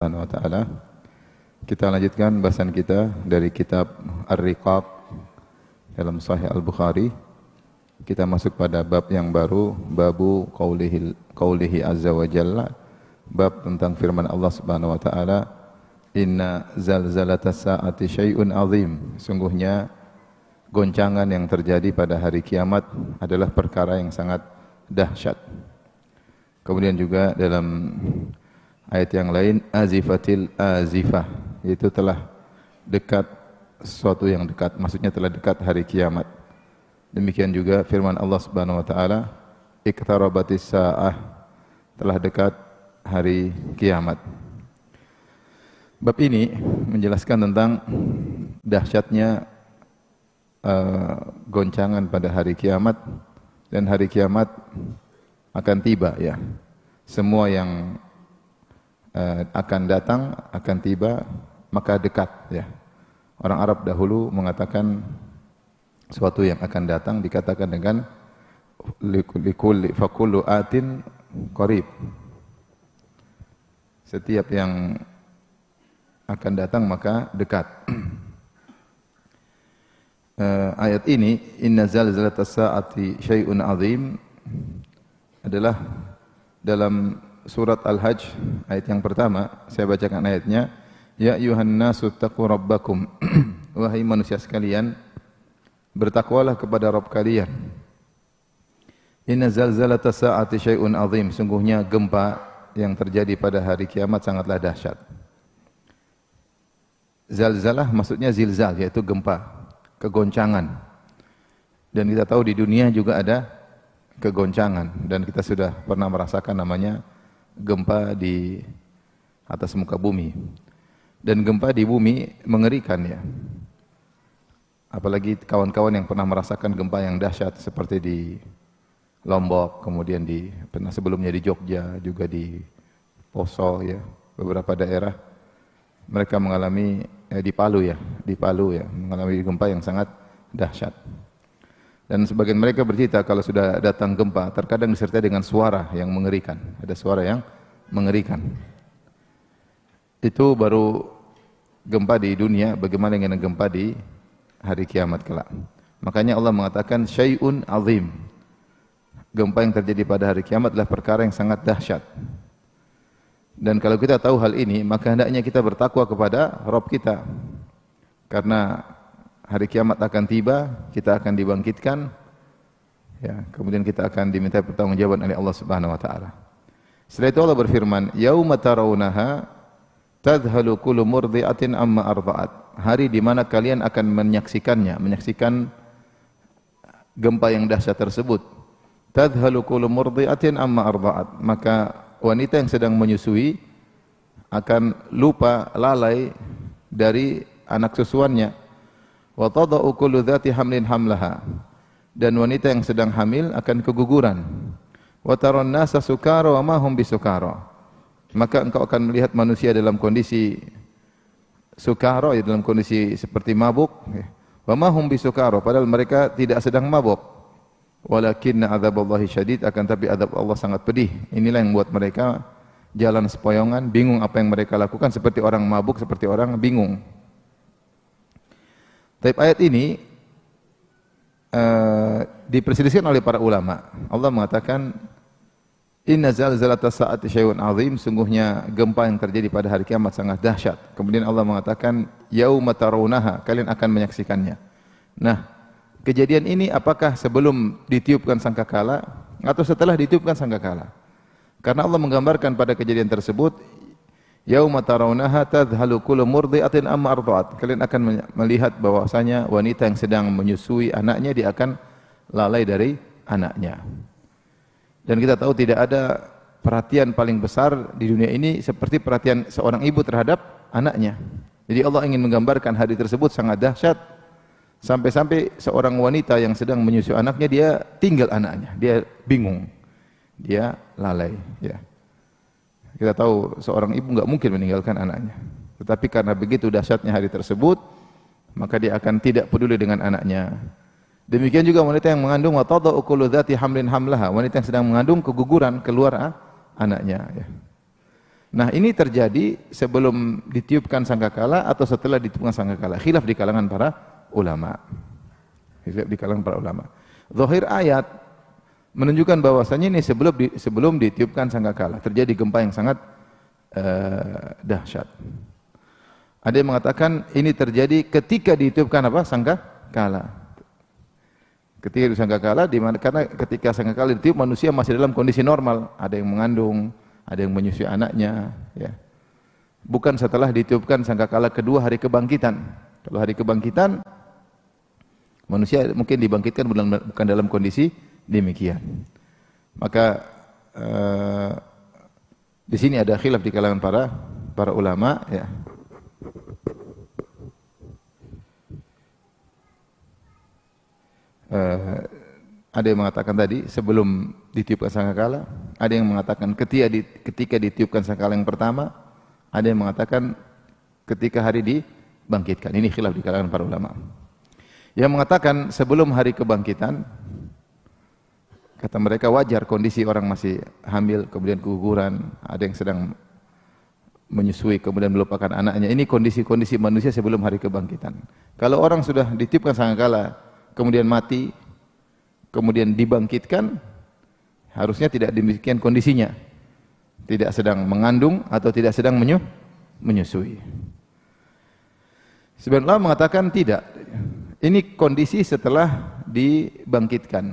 Subhanahu wa ta'ala. Kita lanjutkan bahasan kita dari kitab Ar-Riqaq dalam Sahih Al-Bukhari. Kita masuk pada bab yang baru, babu qaulihi azza wa jalla, bab tentang firman Allah Subhanahu wa ta'ala, inna zalzalatas sa'ati syai'un azim. Sungguhnya goncangan yang terjadi pada hari kiamat adalah perkara yang sangat dahsyat. Kemudian juga dalam ayat yang lain, azifatil azifah, yaitu telah dekat sesuatu yang dekat, maksudnya telah dekat hari kiamat. Demikian juga firman Allah Subhanahu wa taala, iqtarabatis saah, telah dekat hari kiamat. Bab ini menjelaskan tentang dahsyatnya goncangan pada hari kiamat, dan hari kiamat akan tiba, ya. Semua yang akan datang, akan tiba, maka dekat, ya. Orang Arab dahulu mengatakan sesuatu yang akan datang dikatakan dengan fakullu atin qarib. Setiap yang akan datang maka dekat. Ayat ini, inna zalzalatas saati syai'un azim, adalah dalam surat Al-Hajj ayat yang pertama. Saya bacakan ayatnya. Ya ayyuhan nasu taqu rabbakum. Wahai manusia sekalian, bertakwalah kepada Rabb kalian. Inna zalzalatas sa'ati syai'un azim. Sungguhnya gempa yang terjadi pada hari kiamat sangatlah dahsyat. Zalzalah maksudnya zilzal, yaitu gempa, kegoncangan. Dan kita tahu di dunia juga ada kegoncangan, dan kita sudah pernah merasakan namanya gempa di atas muka bumi. Dan gempa di bumi mengerikan, ya. Apalagi kawan-kawan yang pernah merasakan gempa yang dahsyat seperti di Lombok, kemudian pernah sebelumnya di Jogja, juga di Poso, ya. Beberapa daerah mereka mengalami di Palu, ya, mengalami gempa yang sangat dahsyat. Dan sebagian mereka bercerita kalau sudah datang gempa, terkadang disertai dengan suara yang mengerikan. Ada suara yang mengerikan. Itu baru gempa di dunia, bagaimana dengan gempa di hari kiamat kelak. Makanya Allah mengatakan syai'un azim. Gempa yang terjadi pada hari kiamat adalah perkara yang sangat dahsyat. Dan kalau kita tahu hal ini, maka hendaknya kita bertakwa kepada Rabb kita. Karena hari kiamat akan tiba, kita akan dibangkitkan, ya, kemudian kita akan diminta pertanggungjawaban oleh Allah Subhanahu wa taala. Setelah itu Allah berfirman, yauma tarawunaha tadhhalu kullu murdi'atin amma arda'at. Hari di mana kalian akan menyaksikan gempa yang dahsyat tersebut. Tadhhalu kullu murdi'atin amma arda'at. Maka wanita yang sedang menyusui akan lupa, lalai dari anak susuannya. Wa tada'u kullu dzati hamlin hamlaha. Dan wanita yang sedang hamil akan keguguran. Wa taran nasa sukara wa ma hum bisukara. Maka engkau akan melihat manusia dalam kondisi sukara, ya, dalam kondisi seperti mabuk. Wa ma hum bisukara, padahal mereka tidak sedang mabuk. Walakinna adzaballahi syadid, akan tapi azab Allah sangat pedih. Inilah yang membuat mereka jalan sepoyongan, bingung apa yang mereka lakukan, seperti orang mabuk, seperti orang bingung. Tapi ayat ini diperselisihkan oleh para ulama. Allah mengatakan inna zalzalatas sa'ati syai'un azim, sungguhnya gempa yang terjadi pada hari kiamat sangat dahsyat. Kemudian Allah mengatakan yauma tarawunaha, kalian akan menyaksikannya. Nah, kejadian ini apakah sebelum ditiupkan sangkakala atau setelah ditiupkan sangkakala? Karena Allah menggambarkan pada kejadian tersebut, yauma tarawunaha tadhhalu kullu murdi'atin amma arda'at. Kalian akan melihat bahwasanya wanita yang sedang menyusui anaknya, dia akan lalai dari anaknya. Dan kita tahu tidak ada perhatian paling besar di dunia ini seperti perhatian seorang ibu terhadap anaknya. Jadi Allah ingin menggambarkan hari tersebut sangat dahsyat, sampai-sampai seorang wanita yang sedang menyusui anaknya, dia tinggal anaknya, dia bingung, dia lalai, ya. Kita tahu seorang ibu enggak mungkin meninggalkan anaknya. Tetapi karena begitu dahsyatnya hari tersebut, maka dia akan tidak peduli dengan anaknya. Demikian juga wanita yang mengandung, wa tada'u kullu dzati hamlin hamlaha, wanita yang sedang mengandung keguguran, keluar anaknya, ya. Nah, ini terjadi sebelum ditiupkan sangkakala atau setelah ditiupkan sangkakala. Khilaf di kalangan para ulama. Khilaf di kalangan para ulama. Zahir ayat menunjukkan bahwasanya ini sebelum ditiupkan sangkakala. Terjadi gempa yang sangat dahsyat. Ada yang mengatakan ini terjadi ketika ditiupkan apa? Sangkakala. Ketika di sangkakala, karena ketika sangkakala ditiup manusia masih dalam kondisi normal. Ada yang mengandung, ada yang menyusui anaknya, ya. Bukan setelah ditiupkan sangkakala kedua hari kebangkitan. Kalau hari kebangkitan, manusia mungkin dibangkitkan bukan dalam kondisi demikian. Maka di sini ada khilaf di kalangan para ulama, ya. Ada yang mengatakan tadi sebelum ditiupkan sangkakala, ada yang mengatakan ketika ditiupkan sangkakala yang pertama, ada yang mengatakan ketika hari dibangkitkan. Ini khilaf di kalangan para ulama. Yang mengatakan sebelum hari kebangkitan, kata mereka wajar kondisi orang masih hamil, kemudian keguguran, ada yang sedang menyusui, kemudian melupakan anaknya. Ini kondisi-kondisi manusia sebelum hari kebangkitan. Kalau orang sudah ditiupkan sangkakala, kemudian mati, kemudian dibangkitkan, harusnya tidak demikian kondisinya. Tidak sedang mengandung atau tidak sedang menyusui. Sebagian ulama mengatakan tidak. Ini kondisi setelah dibangkitkan.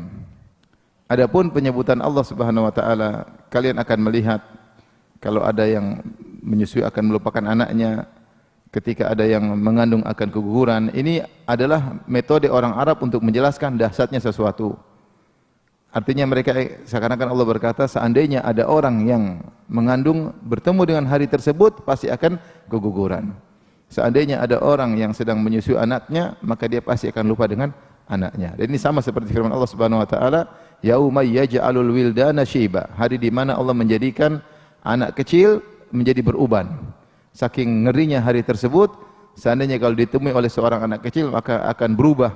Adapun penyebutan Allah Subhanahu wa taala, kalian akan melihat kalau ada yang menyusui akan melupakan anaknya, ketika ada yang mengandung akan keguguran. Ini adalah metode orang Arab untuk menjelaskan dahsyatnya sesuatu. Artinya mereka seakan-akan Allah berkata, seandainya ada orang yang mengandung bertemu dengan hari tersebut pasti akan keguguran. Seandainya ada orang yang sedang menyusui anaknya, maka dia pasti akan lupa dengan anaknya. Dan ini sama seperti firman Allah Subhanahu wa taala, yauma yaj'alul wildana syiba, hari di mana Allah menjadikan anak kecil menjadi beruban. Saking ngerinya hari tersebut, seandainya kalau ditemui oleh seorang anak kecil maka akan berubah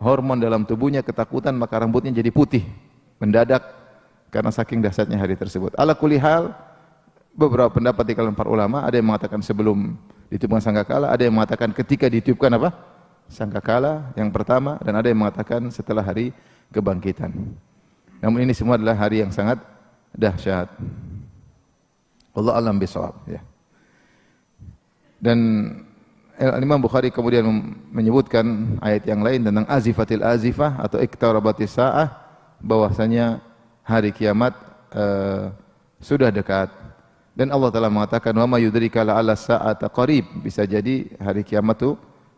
hormon dalam tubuhnya, ketakutan, maka rambutnya jadi putih mendadak karena saking dahsyatnya hari tersebut. Ala kulli hal, beberapa pendapat di kalangan para ulama, ada yang mengatakan sebelum ditiupkan sangkakala, ada yang mengatakan ketika ditiupkan apa? Sangkakala yang pertama, dan ada yang mengatakan setelah hari kebangkitan. Namun ini semua adalah hari yang sangat dahsyat. Allah alam bisawab, ya. Dan Imam Bukhari kemudian menyebutkan ayat yang lain tentang azifatil azifah atau iqtarabatis saah, bahwasanya hari kiamat sudah dekat. Dan Allah telah mengatakan wa ma yudrika la'alla sa'ata qarib, bisa jadi hari kiamat itu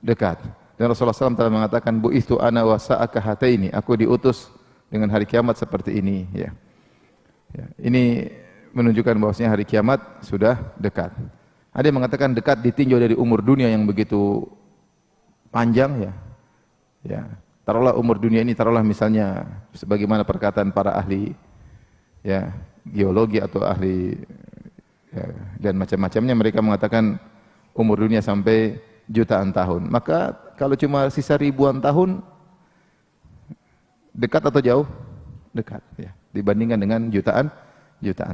dekat. Dan Rasulullah SAW telah mengatakan bu'ithu ana wa sa'aka hataini, aku diutus dengan hari kiamat seperti ini, ya. Ya, ini menunjukkan bahwasanya hari kiamat sudah dekat. Ada yang mengatakan dekat ditinjau dari umur dunia yang begitu panjang, ya. Ya, taruhlah umur dunia ini, taruhlah misalnya sebagaimana perkataan para ahli, ya, geologi atau ahli, ya, dan macam-macamnya, mereka mengatakan umur dunia sampai jutaan tahun. Maka kalau cuma sisa ribuan tahun, dekat atau jauh? Dekat, ya, dibandingkan dengan jutaan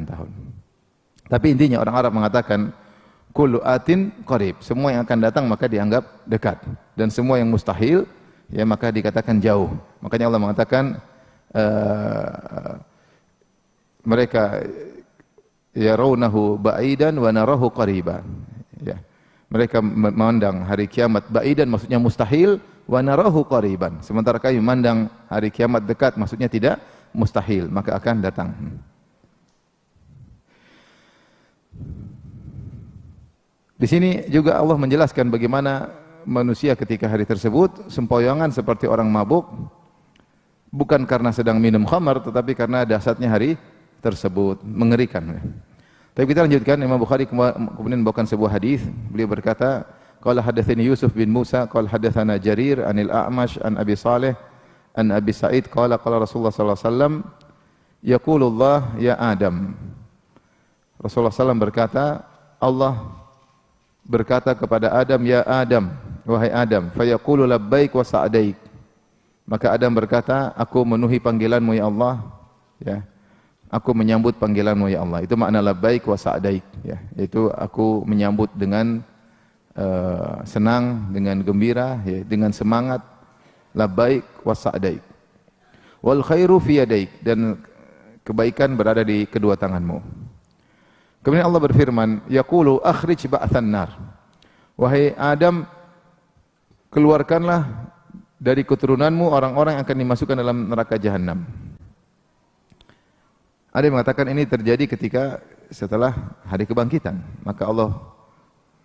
tahun. Tapi intinya orang Arab mengatakan kullu atin qarib, semua yang akan datang maka dianggap dekat, dan semua yang mustahil, ya, maka dikatakan jauh. Makanya Allah mengatakan mereka yarawnahu ba'idan wa narahu qariban, ya. Mereka memandang hari kiamat ba'idan maksudnya mustahil, wa narahu qariban, sementara kami memandang hari kiamat dekat maksudnya tidak mustahil, maka akan datang. Di sini juga Allah menjelaskan bagaimana manusia ketika hari tersebut sempoyongan seperti orang mabuk, bukan karena sedang minum khamar, tetapi karena dahsyatnya hari tersebut, mengerikan. Tapi kita lanjutkan. Imam Bukhari kemudian membawakan sebuah hadis. Beliau berkata, qala hadatsani Yusuf bin Musa qala hadatsana Jarir anil A'mash an Abi Saleh an Abi Sa'id qala qala Rasulullah sallallahu alaihi wasallam yaqulullah ya Adam. Rasulullah SAW berkata, Allah berkata kepada Adam, ya Adam, wahai Adam, fayaqulu labbaik wa sa'daik. Maka Adam berkata, aku memenuhi panggilanmu ya Allah, ya. aku menyambut panggilanmu ya Allah. Itu makna labbaik wa sa'daik, ya. Yaitu aku menyambut dengan senang, dengan gembira, ya, dengan semangat. Labbaik wa sa'daik. Wal khairu fi yadaik, dan kebaikan berada di kedua tanganmu. Kemudian Allah berfirman, yaqulu akhrij ba'than nar. Wahai Adam, keluarkanlah dari keturunanmu orang-orang yang akan dimasukkan dalam neraka jahanam. Ada yang mengatakan ini terjadi ketika setelah hari kebangkitan. Maka Allah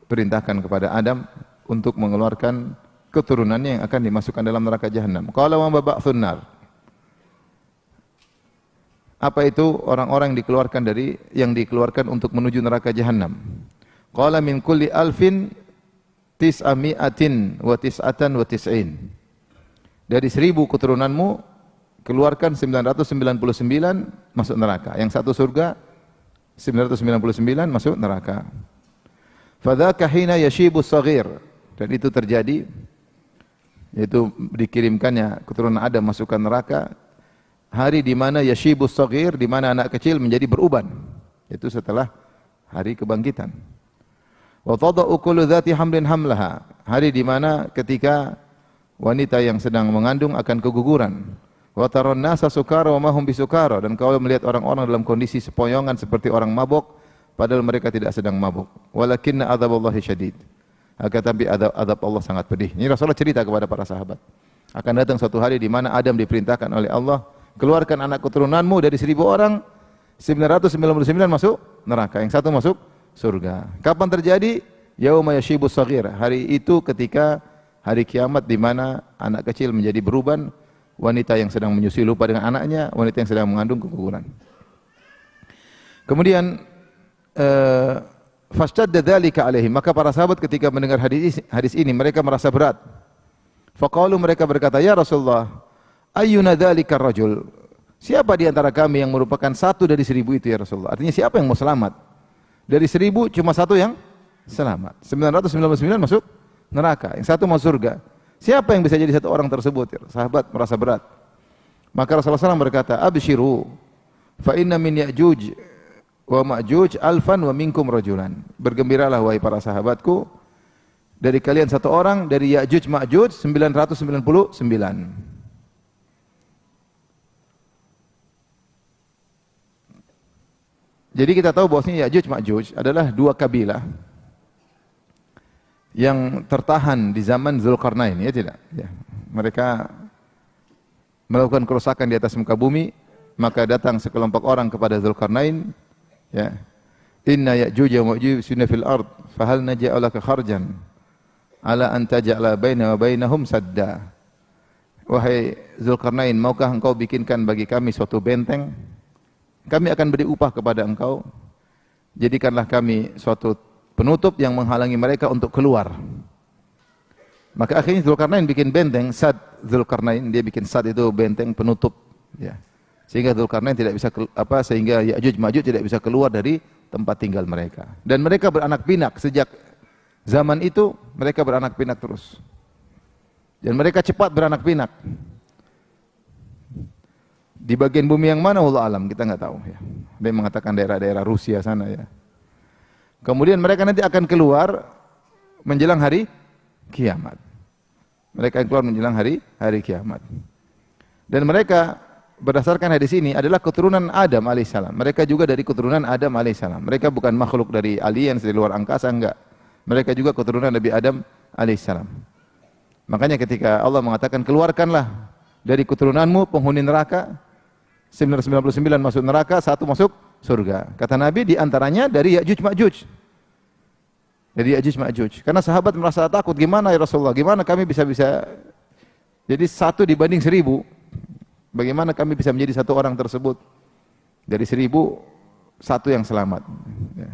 perintahkan kepada Adam untuk mengeluarkan keturunannya yang akan dimasukkan dalam neraka jahanam. Qala wa ba'thun nar. Apa itu orang-orang yang dikeluarkan untuk menuju neraka jahanam? Qala min kulli alfin tis'ami'atin wa tis'atan wa tis'in. Dari 1000 keturunanmu keluarkan 999 masuk neraka. Yang satu surga, 999 masuk neraka. Fadzaka hina yashibus saghir. Dan itu terjadi, yaitu dikirimkannya keturunan Adam masukkan neraka, hari di mana yashibus saghir, di mana anak kecil menjadi beruban. Itu setelah hari kebangkitan. Wa tada'u kullu dzati hamlin hamlaha. Hari di mana ketika wanita yang sedang mengandung akan keguguran. Wa taron nasa sukara wa ma hum bisukara, dan kau melihat orang-orang dalam kondisi sepoyongan seperti orang mabuk padahal mereka tidak sedang mabuk. Walakinna adzaballahi syadid. Akan tapi azab Allah sangat pedih. Ini Rasulullah cerita kepada para sahabat. Akan datang suatu hari di mana Adam diperintahkan oleh Allah, keluarkan anak keturunanmu dari 1000 orang, 999 masuk neraka, yang satu masuk surga. Kapan terjadi? Yauma yashibus saghir. Hari itu ketika hari kiamat di mana anak kecil menjadi beruban, wanita yang sedang menyusui lupa dengan anaknya, wanita yang sedang mengandung keguguran. Kemudian fashtadda dzalika alaihim, maka para sahabat ketika mendengar hadis ini mereka merasa berat. Faqalu, mereka berkata, ya Rasulullah, ayyuna dzalika rajul? Siapa di antara kami yang merupakan satu dari 1000 itu ya Rasulullah? Artinya siapa yang mau selamat? Dari 1000 cuma satu yang selamat. 999 masuk neraka, yang satu masuk surga. Siapa yang bisa jadi satu orang tersebut? Sahabat merasa berat. Maka Rasulullah SAW berkata, abshiru, fa inna min Ya'juj wa Ma'juj alfan wa minkum rajulan. Bergembiralah wahai para sahabatku, dari kalian satu orang, dari Ya'juj Ma'juj 999. Jadi kita tahu bahwasanya Ya'juj Ma'juj adalah dua kabilah yang tertahan di zaman Zulkarnain, ya tidak? Ya. Mereka melakukan kerusakan di atas muka bumi, maka datang sekelompok orang kepada Zulkarnain, ya. Inna Ya'juj wa Ma'juj fil ard, fahal naj'alu laka kharjan ala an taj'ala baina wa bainahum sadda. Wahai Zulkarnain, maukah engkau bikinkan bagi kami suatu benteng? Kami akan beri upah kepada engkau. Jadikanlah kami suatu penutup yang menghalangi mereka untuk keluar. Maka akhirnya Zulkarnain bikin benteng, Sad Zulkarnain, dia bikin Sad itu benteng penutup, ya. Sehingga Zulkarnain tidak bisa sehingga Ya'juj Ma'juj tidak bisa keluar dari tempat tinggal mereka. Dan mereka beranak pinak sejak zaman itu, mereka beranak pinak terus. Dan mereka cepat beranak pinak. Di bagian bumi yang mana wallahu alam, kita enggak tahu, ya. Dia mengatakan daerah-daerah Rusia sana, ya. Kemudian mereka nanti akan keluar menjelang hari kiamat. Mereka akan keluar menjelang hari kiamat. Dan mereka berdasarkan hadis ini adalah keturunan Adam alaihissalam. Mereka juga dari keturunan Adam alaihissalam. Mereka bukan makhluk dari aliens dari luar angkasa, enggak. Mereka juga keturunan Nabi Adam alaihissalam. Makanya ketika Allah mengatakan keluarkanlah dari keturunanmu penghuni neraka, 999 masuk neraka, satu masuk surga. Kata Nabi di antaranya dari Ya'juj Ma'juj. Dari Ya'juj Ma'juj. Karena sahabat merasa takut, gimana ya Rasulullah? Gimana kami bisa jadi satu dibanding 1000? Bagaimana kami bisa menjadi satu orang tersebut? Dari 1000 satu yang selamat. Ya.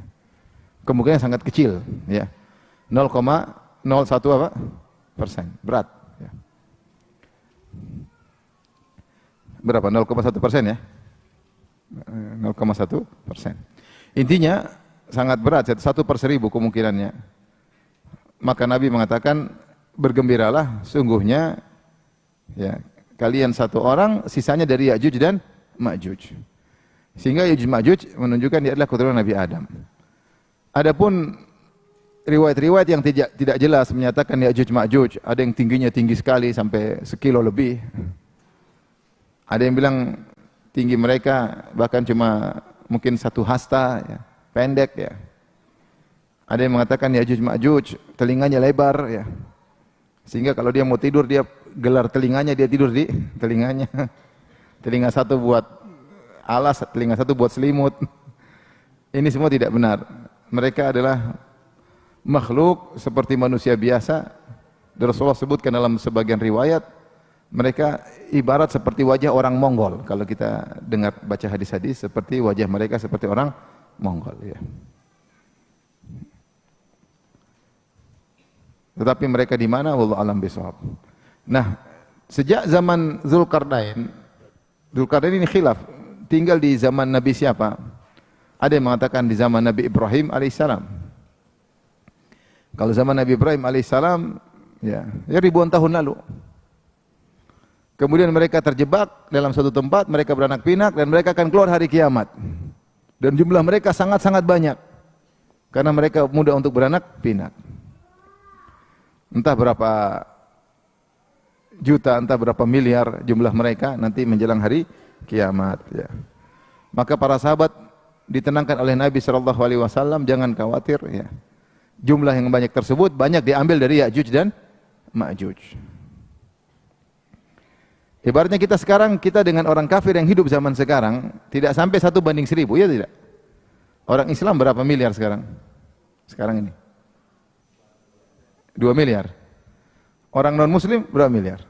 Kemungkinan sangat kecil, ya. 0,01 apa? persen. Berat, ya. Berapa? 0,1% ya? 0,1%. Intinya sangat berat, 1/1000 kemungkinannya. Maka Nabi mengatakan, bergembiralah, sungguhnya ya, kalian satu orang, sisanya dari Ya'juj dan Ma'juj. Sehingga Ya'juj Ma'juj menunjukkan dia adalah keturunan Nabi Adam. Adapun riwayat-riwayat yang tidak jelas menyatakan Ya'juj Ma'juj, ada yang tingginya tinggi sekali sampai sekilo lebih. Ada yang bilang tinggi mereka bahkan cuma mungkin 1 hasta, ya, pendek ya. Ada yang mengatakan Ya'juj Ma'juj telinganya lebar ya. Sehingga kalau dia mau tidur dia gelar telinganya, dia tidur di telinganya. Telinga satu buat alas, telinga satu buat selimut. Ini semua tidak benar. Mereka adalah makhluk seperti manusia biasa. Rasulullah sebutkan dalam sebagian riwayat, mereka ibarat seperti wajah orang Mongol. Kalau kita dengar baca hadis-hadis, seperti wajah mereka seperti orang Mongol. Ya. Tetapi mereka di mana? Wallahu a'lam bishawab. Nah, sejak zaman Dzulkarnain ini khilaf. Tinggal di zaman Nabi siapa? Ada yang mengatakan di zaman Nabi Ibrahim alaihissalam. Kalau zaman Nabi Ibrahim alaihissalam, ya ribuan tahun lalu. Kemudian mereka terjebak dalam suatu tempat, mereka beranak pinak dan mereka akan keluar hari kiamat. Dan jumlah mereka sangat-sangat banyak. Karena mereka mudah untuk beranak pinak. Entah berapa juta, entah berapa miliar jumlah mereka nanti menjelang hari kiamat. Ya. Maka para sahabat ditenangkan oleh Nabi SAW, jangan khawatir. Ya. Jumlah yang banyak tersebut banyak diambil dari Ya'juj dan Ma'juj. Ibaratnya kita dengan orang kafir yang hidup zaman sekarang tidak sampai 1:1000, ya tidak? Orang Islam berapa miliar sekarang? Sekarang ini 2 miliar. Orang non-muslim berapa miliar?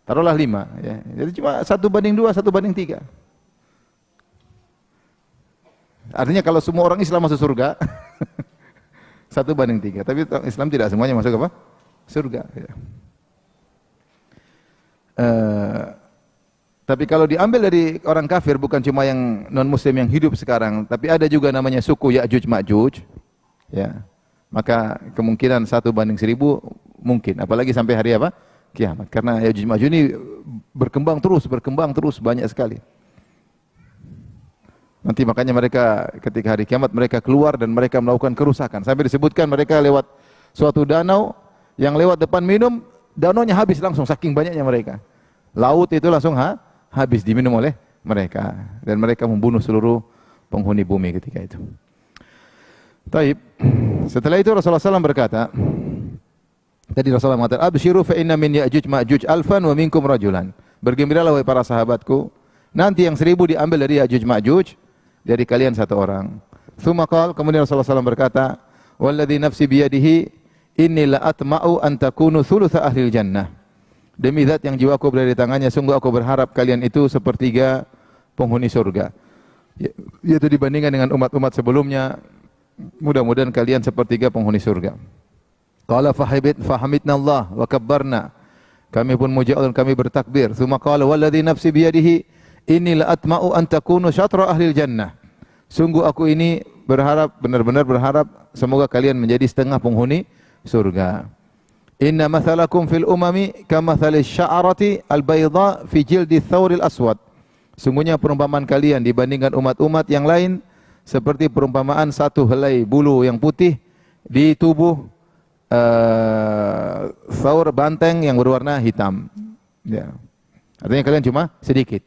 Taruhlah 5. Ya. Jadi cuma 1:2, 1:3. Artinya kalau semua orang Islam masuk surga, 1:3. Tapi orang Islam tidak semuanya masuk apa? Surga. Ya. Tapi kalau diambil dari orang kafir, bukan cuma yang non-muslim yang hidup sekarang, tapi ada juga namanya suku Ya'juj Ma'juj. Ya. Maka kemungkinan 1:1000 mungkin, apalagi sampai hari apa? Kiamat. Karena Ya'juj Ma'juj ini berkembang terus banyak sekali. Nanti makanya mereka ketika hari kiamat mereka keluar dan mereka melakukan kerusakan. Sampai disebutkan mereka lewat suatu danau, yang lewat depan minum, danaunya habis langsung saking banyaknya mereka. Laut itu langsung habis diminum oleh mereka dan mereka membunuh seluruh penghuni bumi ketika itu. Taib. Setelah itu Rasulullah SAW berkata, tadi Rasulullah mengatakan, "Abshiru fa inna min Ya'juj Ma'juj alfan wa minkum rajulan." Bergembiralah wahai para sahabatku, nanti yang 1000 diambil dari Ya'juj Ma'juj, dari kalian 1 orang. Tsumma qala, kemudian Rasulullah SAW berkata, "Walladzi nafsi biyadihi inni la atma'u an takunu thulutsa ahlil jannah." Demi zat yang jiwaku berada di tangannya, sungguh aku berharap kalian itu sepertiga penghuni surga. Yaitu dibandingkan dengan umat-umat sebelumnya, mudah-mudahan kalian sepertiga penghuni surga. Qala fahamidna Allah wa kabbarna. Kami pun muji Allah dan kami bertakbir. Tsumma qala walladzi nafsi biyadihi inni la atma'u an takunu syatra ahlil jannah. Sungguh aku ini berharap, benar-benar berharap semoga kalian menjadi setengah penghuni surga. Inna mathalakum fil umami kamathalis sya'arati al-bayda fi jildi thawril aswad. Sungguhnya perumpamaan kalian dibandingkan umat-umat yang lain seperti perumpamaan satu helai bulu yang putih di tubuh thawr, banteng yang berwarna hitam. Ya. Artinya kalian cuma sedikit.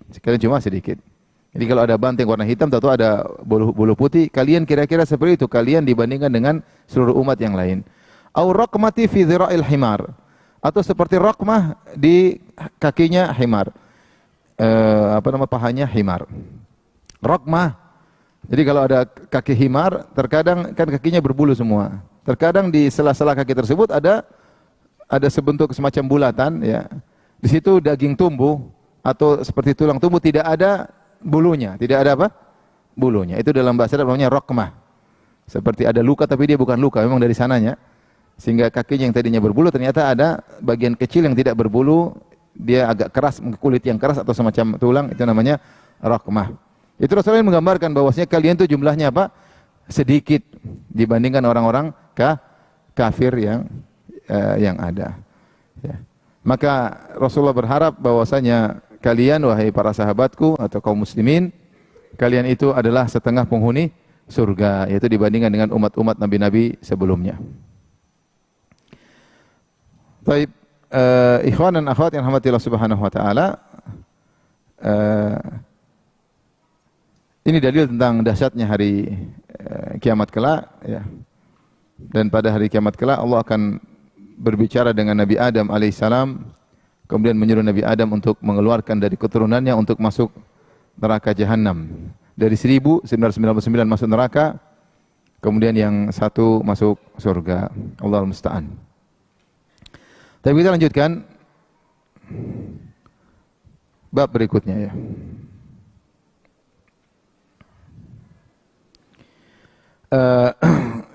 Jadi kalau ada banteng warna hitam, tentu ada bulu putih. Kalian kira-kira seperti itu. Kalian dibandingkan dengan seluruh umat yang lain. Au raqmati fi dhira'il himar, atau seperti raqmah di kakinya himar. Pahanya himar. Raqmah. Jadi kalau ada kaki himar, terkadang kan kakinya berbulu semua. Terkadang di sela-sela kaki tersebut ada sebentuk semacam bulatan, ya. Di situ daging tumbuh atau seperti tulang tumbuh, tidak ada bulunya, tidak ada apa? Bulunya. Itu dalam bahasa Arab namanya raqmah. Seperti ada luka tapi dia bukan luka, memang dari sananya. Sehingga kakinya yang tadinya berbulu ternyata ada bagian kecil yang tidak berbulu, dia agak keras, kulit yang keras atau semacam tulang, itu namanya raqmah. Itu Rasulullah menggambarkan bahwasanya kalian itu jumlahnya apa? Sedikit dibandingkan orang-orang kafir yang ada. Ya. Maka Rasulullah berharap bahwasanya kalian wahai para sahabatku atau kaum muslimin, kalian itu adalah setengah penghuni surga, yaitu dibandingkan dengan umat-umat nabi-nabi sebelumnya. Baik, ikhwan dan akhwat yang rahmati Allah Subhanahu wa taala, ini dalil tentang dahsyatnya hari kiamat kelak, ya. Dan pada hari kiamat kelak Allah akan berbicara dengan Nabi Adam alaihissalam, kemudian menyuruh Nabi Adam untuk mengeluarkan dari keturunannya untuk masuk neraka jahanam. Dari 1999 masuk neraka, kemudian yang satu masuk surga. Allahul musta'an. Tapi kita lanjutkan bab berikutnya, ya.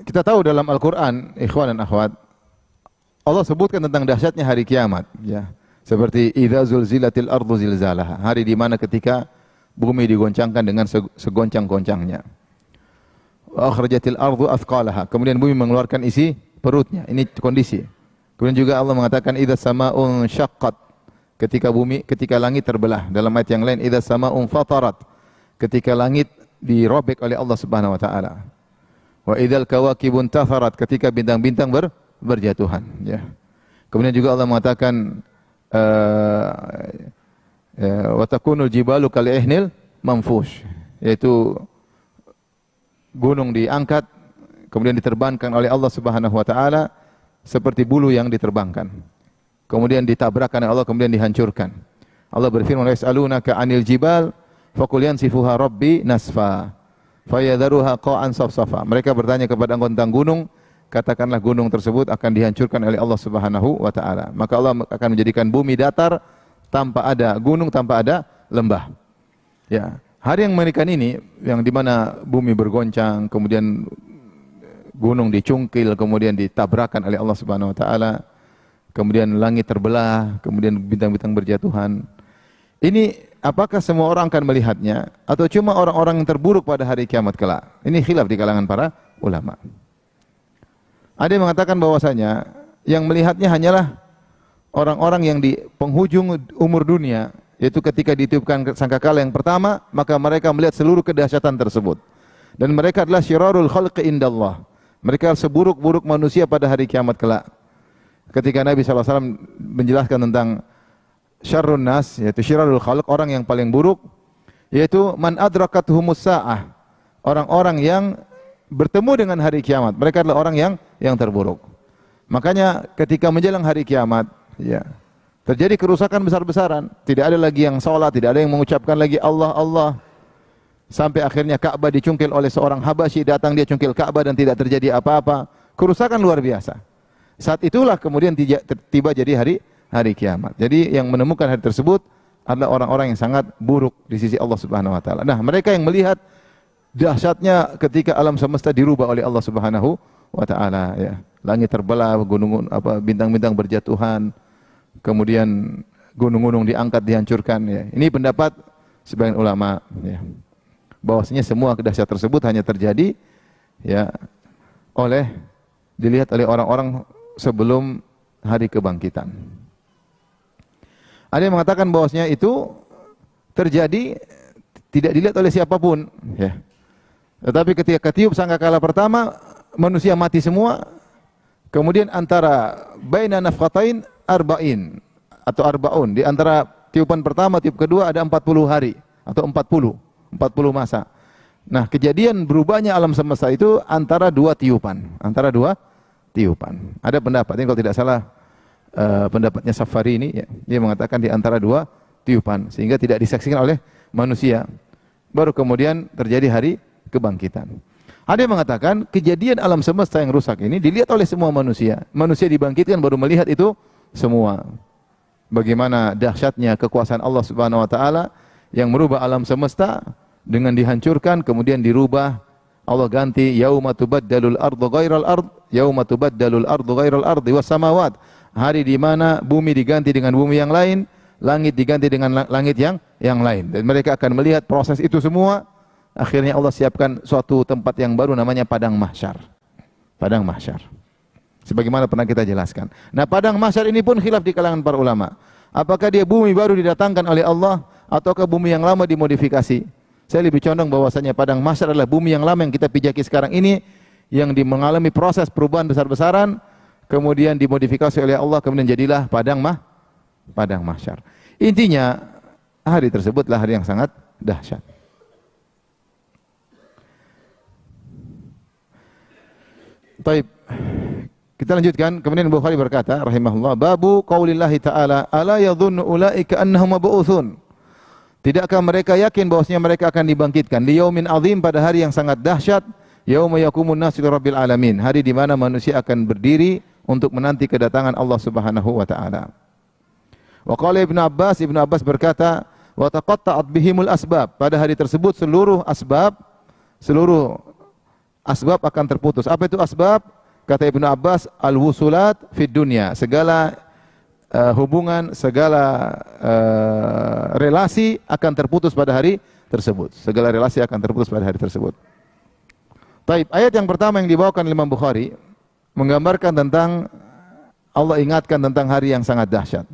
Kita tahu dalam Al-Quran, ikhwan dan akhwat, Allah sebutkan tentang dahsyatnya hari kiamat, ya. Seperti idza zulzilatil ardu zilzalaha, hari di mana ketika bumi digoncangkan dengan segoncang-goncangnya. Wa akhrajatil ardu athqalaha, kemudian bumi mengeluarkan isi perutnya. Ini kondisi. Kemudian juga Allah mengatakan idza samaa'un syaqqat, ketika langit terbelah. Dalam ayat yang lain idza samaa'un fatarat, ketika langit dirobek oleh Allah Subhanahu wa taala. Wa idzal kawakibun tatharat, ketika bintang-bintang berjatuhan, ya. Kemudian juga Allah mengatakan wa takunul jibalu kal ihnil manfush, yaitu gunung diangkat kemudian diterbangkan oleh Allah Subhanahu wa taala seperti bulu yang diterbangkan. Kemudian ditabrakkan oleh Allah, kemudian dihancurkan. Allah berfirman, "Yas'alunaka 'anil jibal faqul yansifuha rabbi nasfa fayadharuha qa'an safsafa." Mereka bertanya kepada engkau tentang gunung, katakanlah gunung tersebut akan dihancurkan oleh Allah Subhanahu wa taala. Maka Allah akan menjadikan bumi datar tanpa ada gunung, tanpa ada lembah. Ya, hari yang mengerikan ini yang di mana bumi bergoncang, kemudian gunung dicungkil, kemudian ditabrakkan oleh Allah Subhanahu wa taala, kemudian langit terbelah, kemudian bintang-bintang berjatuhan. Ini apakah semua orang akan melihatnya atau cuma orang-orang yang terburuk pada hari kiamat kelak? Ini khilaf di kalangan para ulama. Ada yang mengatakan bahwasanya yang melihatnya hanyalah orang-orang yang di penghujung umur dunia, yaitu ketika ditiupkan sangkakala yang pertama, maka mereka melihat seluruh kedahsyatan tersebut. Dan mereka adalah syirarul khalqi indallah. Mereka seburuk-buruk manusia pada hari kiamat kelak. Ketika Nabi SAW menjelaskan tentang syarrun nas, yaitu syirarul khalq, orang yang paling buruk, yaitu man adrakathumus sa'ah, orang-orang yang bertemu dengan hari kiamat. Mereka adalah orang yang terburuk. Makanya ketika menjelang hari kiamat, ya, terjadi kerusakan besar-besaran. Tidak ada lagi yang salat, tidak ada yang mengucapkan lagi Allah Allah. Sampai akhirnya Ka'bah dicungkil oleh seorang Habasyi, datang dia cungkil Ka'bah dan tidak terjadi apa-apa. Kerusakan luar biasa. Saat itulah kemudian tiba jadi hari kiamat. Jadi yang menemukan hari tersebut adalah orang-orang yang sangat buruk di sisi Allah Subhanahu wa taala. Nah, mereka yang melihat dahsyatnya ketika alam semesta dirubah oleh Allah Subhanahu wa taala, ya. Langit terbelah, gunung bintang-bintang berjatuhan, kemudian gunung-gunung diangkat, dihancurkan, ya. Ini pendapat sebagian ulama, ya. Bahwasanya semua kedahsyatan tersebut hanya terjadi, ya, dilihat oleh orang-orang sebelum hari kebangkitan. Ada yang mengatakan bahwasanya itu terjadi tidak dilihat oleh siapapun, ya. Tetapi ketika ketiup sangkakala pertama, manusia mati semua. Kemudian antara baina nafqatain arba'in atau arbaun, di antara tiupan pertama, tiup kedua ada 40 hari atau 40 masa. Nah, kejadian berubahnya alam semesta itu antara dua tiupan, Ada pendapat ini kalau tidak salah pendapatnya Safari ini, ya, dia mengatakan di antara dua tiupan sehingga tidak disaksikan oleh manusia. Baru kemudian terjadi hari kebangkitan. Ada yang mengatakan kejadian alam semesta yang rusak ini dilihat oleh semua manusia. Manusia dibangkitkan baru melihat itu semua. Bagaimana dahsyatnya kekuasaan Allah Subhanahu wa taala yang merubah alam semesta dengan dihancurkan kemudian dirubah. Allah ganti yauma tubaddalul ardu ghairal ard, yauma tubaddalul ardu ghairal ardi was samawat. Hari di mana bumi diganti dengan bumi yang lain, langit diganti dengan langit yang lain. Dan mereka akan melihat proses itu semua. Akhirnya Allah siapkan suatu tempat yang baru namanya padang mahsyar. Padang mahsyar. Sebagaimana pernah kita jelaskan. Nah, padang mahsyar ini pun khilaf di kalangan para ulama. Apakah dia bumi baru didatangkan oleh Allah ataukah bumi yang lama dimodifikasi? Saya lebih condong bahwasanya padang mahsyar adalah bumi yang lama yang kita pijaki sekarang ini, yang mengalami proses perubahan besar-besaran, kemudian dimodifikasi oleh Allah, kemudian jadilah padang mahsyar. Intinya hari tersebutlah hari yang sangat dahsyat. Baik, kita lanjutkan. Kemudian Bukhari berkata rahimahullah, babu qaulillahi ta'ala ala yadhunnu ulaika annahum mab'utsun. Tidakkah mereka yakin bahwasanya mereka akan dibangkitkan di yaumin azim, pada hari yang sangat dahsyat, yauma yaqumun nasu lirabbil alamin, hari di mana manusia akan berdiri untuk menanti kedatangan Allah Subhanahu wa taala. Wa qala Ibnu Abbas berkata, wa taqatta'at bihimul asbab, pada hari tersebut seluruh asbab akan terputus. Apa itu asbab? Kata Ibnu Abbas, al-wusulat fid dunya, segala hubungan, segala relasi akan terputus pada hari tersebut. Segala relasi akan terputus pada hari tersebut. Taib, ayat yang pertama yang dibawakan Imam Bukhari menggambarkan tentang Allah ingatkan tentang hari yang sangat dahsyat.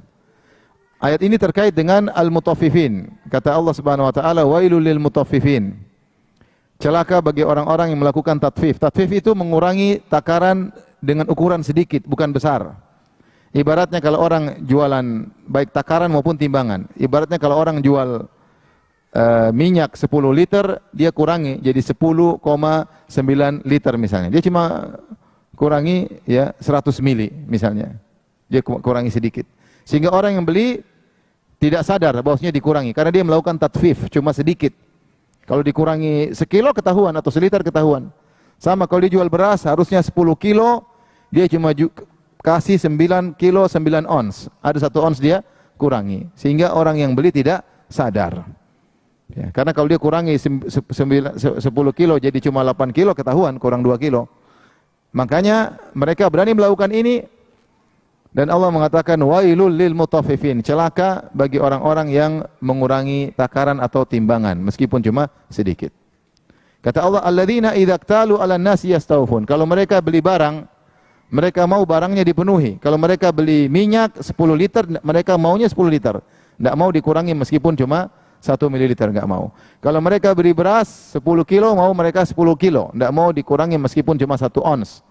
Ayat ini terkait dengan al-mutaffifin. Kata Allah Subhanahu wa taala, wailul lil mutaffifin. Celaka bagi orang-orang yang melakukan tatfif. Tatfif itu mengurangi takaran dengan ukuran sedikit, bukan besar. Ibaratnya kalau orang jualan baik takaran maupun timbangan. Ibaratnya kalau orang jual minyak 10 liter, dia kurangi jadi 10,9 liter misalnya. Dia cuma kurangi ya 100 mili misalnya. Dia kurangi sedikit. Sehingga orang yang beli tidak sadar bahwasanya dikurangi karena dia melakukan tatfif, cuma sedikit. Kalau dikurangi sekilo ketahuan atau seliter ketahuan. Sama kalau dijual beras harusnya 10 kilo, dia cuma kasih 9 kilo 9 ons. Ada 1 ons dia kurangi. Sehingga orang yang beli tidak sadar. Ya, karena kalau dia kurangi 10 kilo jadi cuma 8 kilo ketahuan, kurang 2 kilo. Makanya mereka berani melakukan ini. Dan Allah mengatakan wailul lil mutaffifin, celaka bagi orang-orang yang mengurangi takaran atau timbangan meskipun cuma sedikit. Kata Allah, alladzina idza iktalu 'alan nasi yastawfun. Kalau mereka beli barang, mereka mau barangnya dipenuhi. Kalau mereka beli minyak 10 liter, mereka maunya 10 liter. Enggak mau dikurangi meskipun cuma 1 mililiter, enggak mau. Kalau mereka beli beras 10 kilo, mau mereka 10 kilo. Enggak mau dikurangi meskipun cuma 1 ons.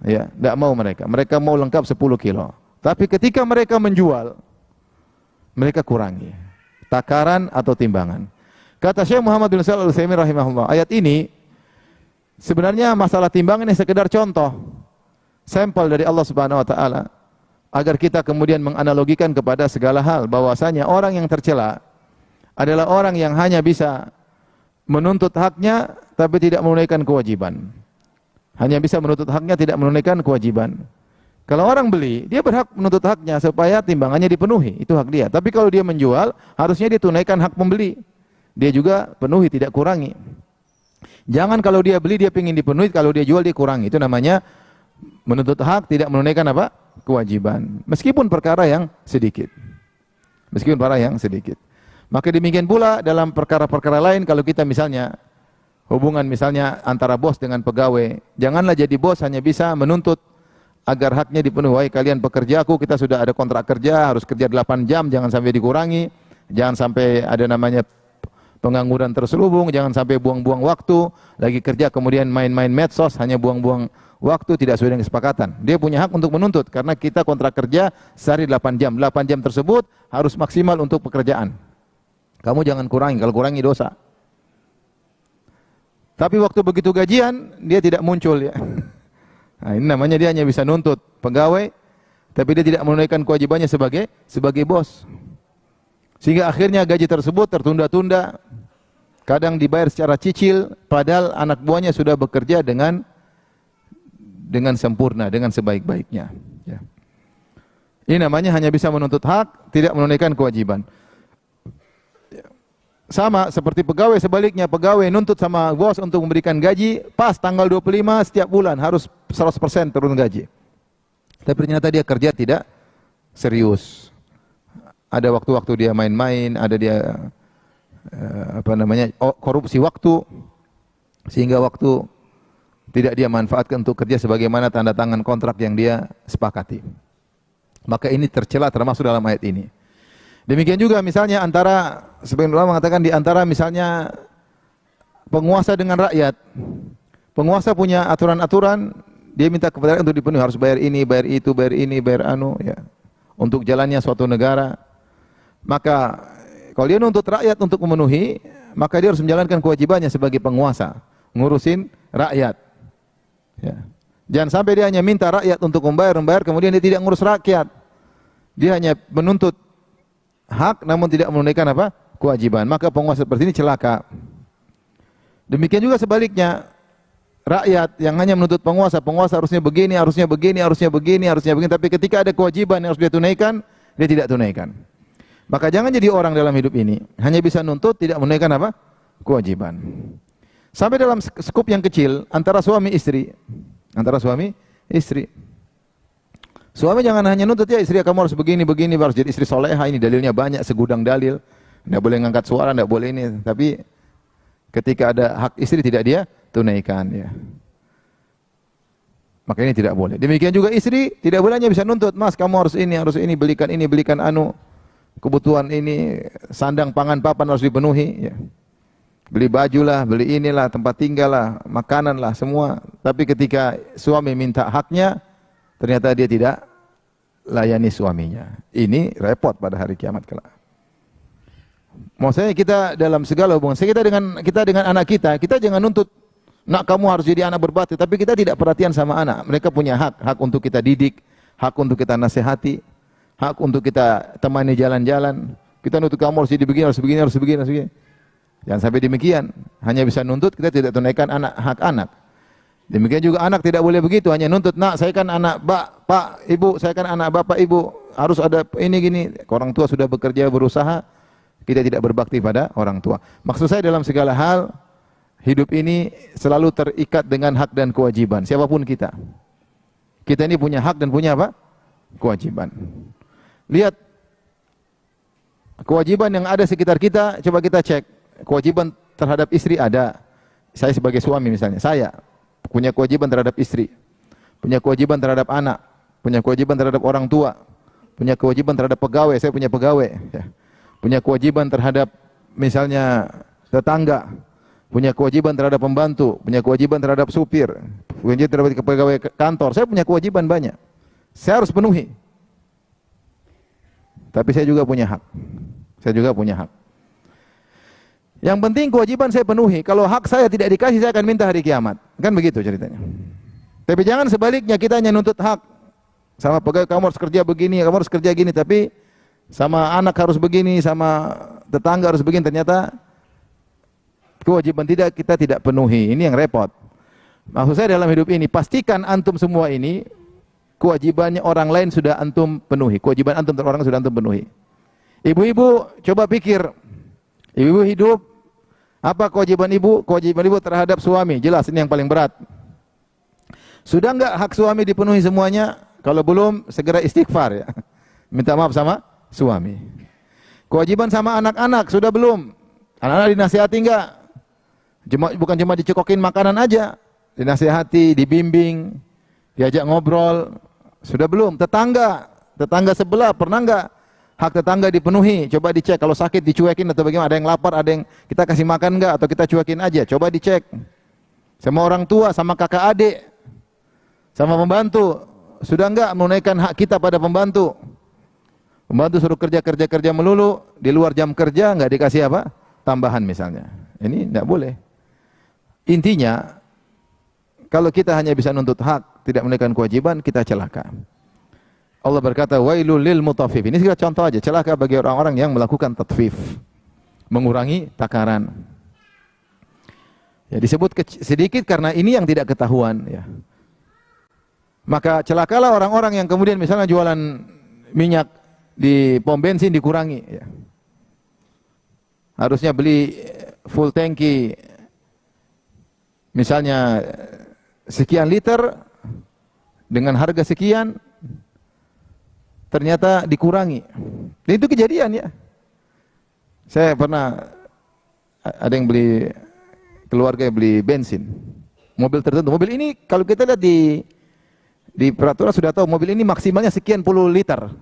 Ya, tidak mau mereka. Mereka mau lengkap 10 kilo. Tapi ketika mereka menjual, mereka kurangi takaran atau timbangan. Kata Syekh Muhammad bin Shalih Al-Utsaimin rahimahullah, ayat ini sebenarnya masalah timbangan ini sekedar contoh, sampel dari Allah Subhanahu wa taala agar kita kemudian menganalogikan kepada segala hal bahwasanya orang yang tercela adalah orang yang hanya bisa menuntut haknya tapi tidak menunaikan kewajiban. Hanya bisa menuntut haknya, tidak menunaikan kewajiban. Kalau orang beli, dia berhak menuntut haknya supaya timbangannya dipenuhi, itu hak dia. Tapi kalau dia menjual, harusnya dia tunaikan hak pembeli. Dia juga penuhi, tidak kurangi. Jangan kalau dia beli, dia ingin dipenuhi, kalau dia jual, dia kurangi. Itu namanya menuntut hak, tidak menunaikan apa? Kewajiban. Meskipun perkara yang sedikit. Meskipun perkara yang sedikit. Maka demikian pula dalam perkara-perkara lain, kalau kita misalnya hubungan misalnya antara bos dengan pegawai, janganlah jadi bos hanya bisa menuntut agar haknya dipenuhi. Wahai kalian pekerjaku, kita sudah ada kontrak kerja, harus kerja 8 jam, jangan sampai dikurangi, jangan sampai ada namanya pengangguran terselubung, jangan sampai buang-buang waktu, lagi kerja kemudian main-main medsos, hanya buang-buang waktu, tidak sesuai dengan kesepakatan. Dia punya hak untuk menuntut, karena kita kontrak kerja sehari 8 jam, 8 jam tersebut harus maksimal untuk pekerjaan. Kamu jangan kurangi, kalau kurangi dosa. Tapi waktu begitu gajian, dia tidak muncul ya. Nah, ini namanya dia hanya bisa nuntut pegawai, tapi dia tidak menunaikan kewajibannya sebagai bos. Sehingga akhirnya gaji tersebut tertunda-tunda, kadang dibayar secara cicil, padahal anak buahnya sudah bekerja dengan sempurna, dengan sebaik-baiknya. Ya. Ini namanya hanya bisa menuntut hak, tidak menunaikan kewajiban. Sama seperti pegawai, sebaliknya pegawai nuntut sama bos untuk memberikan gaji pas tanggal 25 setiap bulan harus 100% turun gaji. Tapi ternyata dia kerja tidak serius. Ada waktu-waktu dia main-main, ada dia korupsi waktu, sehingga waktu tidak dia manfaatkan untuk kerja sebagaimana tanda tangan kontrak yang dia sepakati. Maka ini tercela termasuk dalam ayat ini. Demikian juga misalnya antara, sebagian ulama mengatakan di antara misalnya penguasa dengan rakyat. Penguasa punya aturan-aturan, dia minta kepada rakyat untuk dipenuhi, harus bayar ini, bayar itu, bayar ini, bayar anu, ya. Untuk jalannya suatu negara. Maka kalau dia nuntut rakyat untuk memenuhi, maka dia harus menjalankan kewajibannya sebagai penguasa, ngurusin rakyat. Ya. Jangan sampai dia hanya minta rakyat untuk membayar, kemudian dia tidak ngurus rakyat. Dia hanya menuntut hak namun tidak menunaikan apa? Kewajiban. Maka penguasa seperti ini celaka. Demikian juga sebaliknya, rakyat yang hanya menuntut penguasa, penguasa harusnya begini, harusnya begini, harusnya begini, harusnya begini, tapi ketika ada kewajiban yang harus dia tunaikan, dia tidak tunaikan. Maka jangan jadi orang dalam hidup ini hanya bisa nuntut, tidak menunaikan apa? Kewajiban. Sampai dalam skup yang kecil antara suami istri, suami jangan hanya nuntut, ya istri kamu harus begini, begini, harus jadi istri soleha, ini dalilnya banyak, segudang dalil, tidak boleh ngangkat suara, tidak boleh ini, tapi ketika ada hak istri tidak dia tunaikan, ya. Maka ini tidak boleh. Demikian juga istri tidak boleh hanya bisa nuntut, mas kamu harus ini, belikan anu, kebutuhan ini, sandang, pangan, papan harus dipenuhi, ya. Beli baju lah, beli inilah, tempat tinggal lah, makanan lah, semua. Tapi ketika suami minta haknya, ternyata dia tidak layani suaminya. Ini repot pada hari kiamat kelak. Maksudnya kita dalam segala hubungan, kita dengan anak kita jangan nuntut, nak kamu harus jadi anak berbakti, tapi kita tidak perhatian sama anak. Mereka punya hak untuk kita didik, hak untuk kita nasihati, hak untuk kita temani jalan-jalan. Kita nuntut kamu harus jadi begini, harus begini, harus begini, harus begini. Jangan sampai demikian. Hanya bisa nuntut, kita tidak tunaikan hak anak. Demikian juga anak tidak boleh begitu, hanya nuntut, nak saya kan anak pak, ibu, saya kan anak bapak, ibu, harus ada ini gini. Orang tua sudah bekerja, berusaha, kita tidak berbakti pada orang tua. Maksud saya dalam segala hal, hidup ini selalu terikat dengan hak dan kewajiban, siapapun kita. Kita ini punya hak dan punya apa? Kewajiban. Lihat, kewajiban yang ada sekitar kita, coba kita cek. Kewajiban terhadap istri ada. Saya sebagai suami misalnya, saya punya kewajiban terhadap istri, punya kewajiban terhadap anak, punya kewajiban terhadap orang tua, punya kewajiban terhadap pegawai, saya punya pegawai, ya. Punya kewajiban terhadap misalnya tetangga, punya kewajiban terhadap pembantu, punya kewajiban terhadap supir, punya terhadap pegawai kantor, saya punya kewajiban banyak. Saya harus penuhi. Tapi saya juga punya hak. Yang penting kewajiban saya penuhi. Kalau hak saya tidak dikasih, saya akan minta hari kiamat. Kan begitu ceritanya. Tapi jangan sebaliknya, kita hanya nuntut hak. Sama pegawai, kamu harus kerja begini, kamu harus kerja gini, tapi sama anak harus begini, sama tetangga harus begini. Ternyata kewajiban kita tidak penuhi. Ini yang repot. Maksud saya dalam hidup ini, pastikan antum semua ini, kewajibannya orang lain sudah antum penuhi. Kewajiban antum terhadap orang sudah antum penuhi. Ibu-ibu, coba pikir. Ibu hidup, apa kewajiban ibu? Kewajiban ibu terhadap suami, jelas ini yang paling berat. Sudah enggak hak suami dipenuhi semuanya? Kalau belum, segera istighfar, ya. Minta maaf sama suami. Kewajiban sama anak-anak, sudah belum? Anak-anak dinasihati enggak? Bukan cuma dicekokin makanan aja, dinasihati, dibimbing, diajak ngobrol. Sudah belum? Tetangga sebelah pernah enggak hak tetangga dipenuhi? Coba dicek, kalau sakit dicuekin atau bagaimana, ada yang lapar, ada yang kita kasih makan enggak, atau kita cuekin aja, coba dicek. Sama orang tua, sama kakak adik, sama pembantu, sudah enggak menunaikan hak kita pada pembantu? Pembantu suruh kerja melulu, di luar jam kerja enggak dikasih apa? Tambahan misalnya. Ini enggak boleh. Intinya, kalau kita hanya bisa nuntut hak, tidak menunaikan kewajiban, kita celaka. Allah berkata, wailul lil mutaffifin. Ini sekedar contoh aja, celaka bagi orang-orang yang melakukan tatfif, mengurangi takaran. Ya, disebut sedikit karena ini yang tidak ketahuan, ya. Maka celakalah orang-orang yang kemudian misalnya jualan minyak di pom bensin dikurangi, ya. Harusnya beli full tangki misalnya sekian liter dengan harga sekian, ternyata dikurangi. Dan itu kejadian, ya. Saya pernah ada yang beli, keluarga yang beli bensin, mobil tertentu. Mobil ini kalau kita lihat di peraturan sudah tahu mobil ini maksimalnya sekian puluh liter.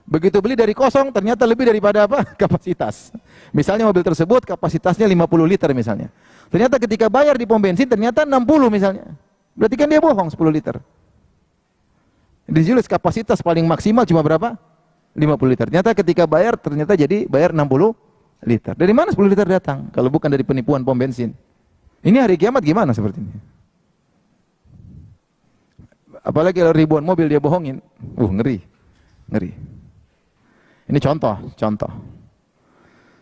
Begitu beli dari kosong, ternyata lebih daripada apa? Kapasitas. Misalnya mobil tersebut kapasitasnya 50 liter misalnya. Ternyata ketika bayar di pom bensin, ternyata 60 misalnya. Berarti kan dia bohong 10 liter. Dijulis kapasitas paling maksimal cuma berapa? 50 liter. Ternyata ketika bayar, ternyata jadi bayar 60 liter. Dari mana 10 liter datang? Kalau bukan dari penipuan pom bensin. Ini hari kiamat gimana seperti ini? Apalagi kalau ribuan mobil dia bohongin. Ngeri. Ngeri. Ini contoh.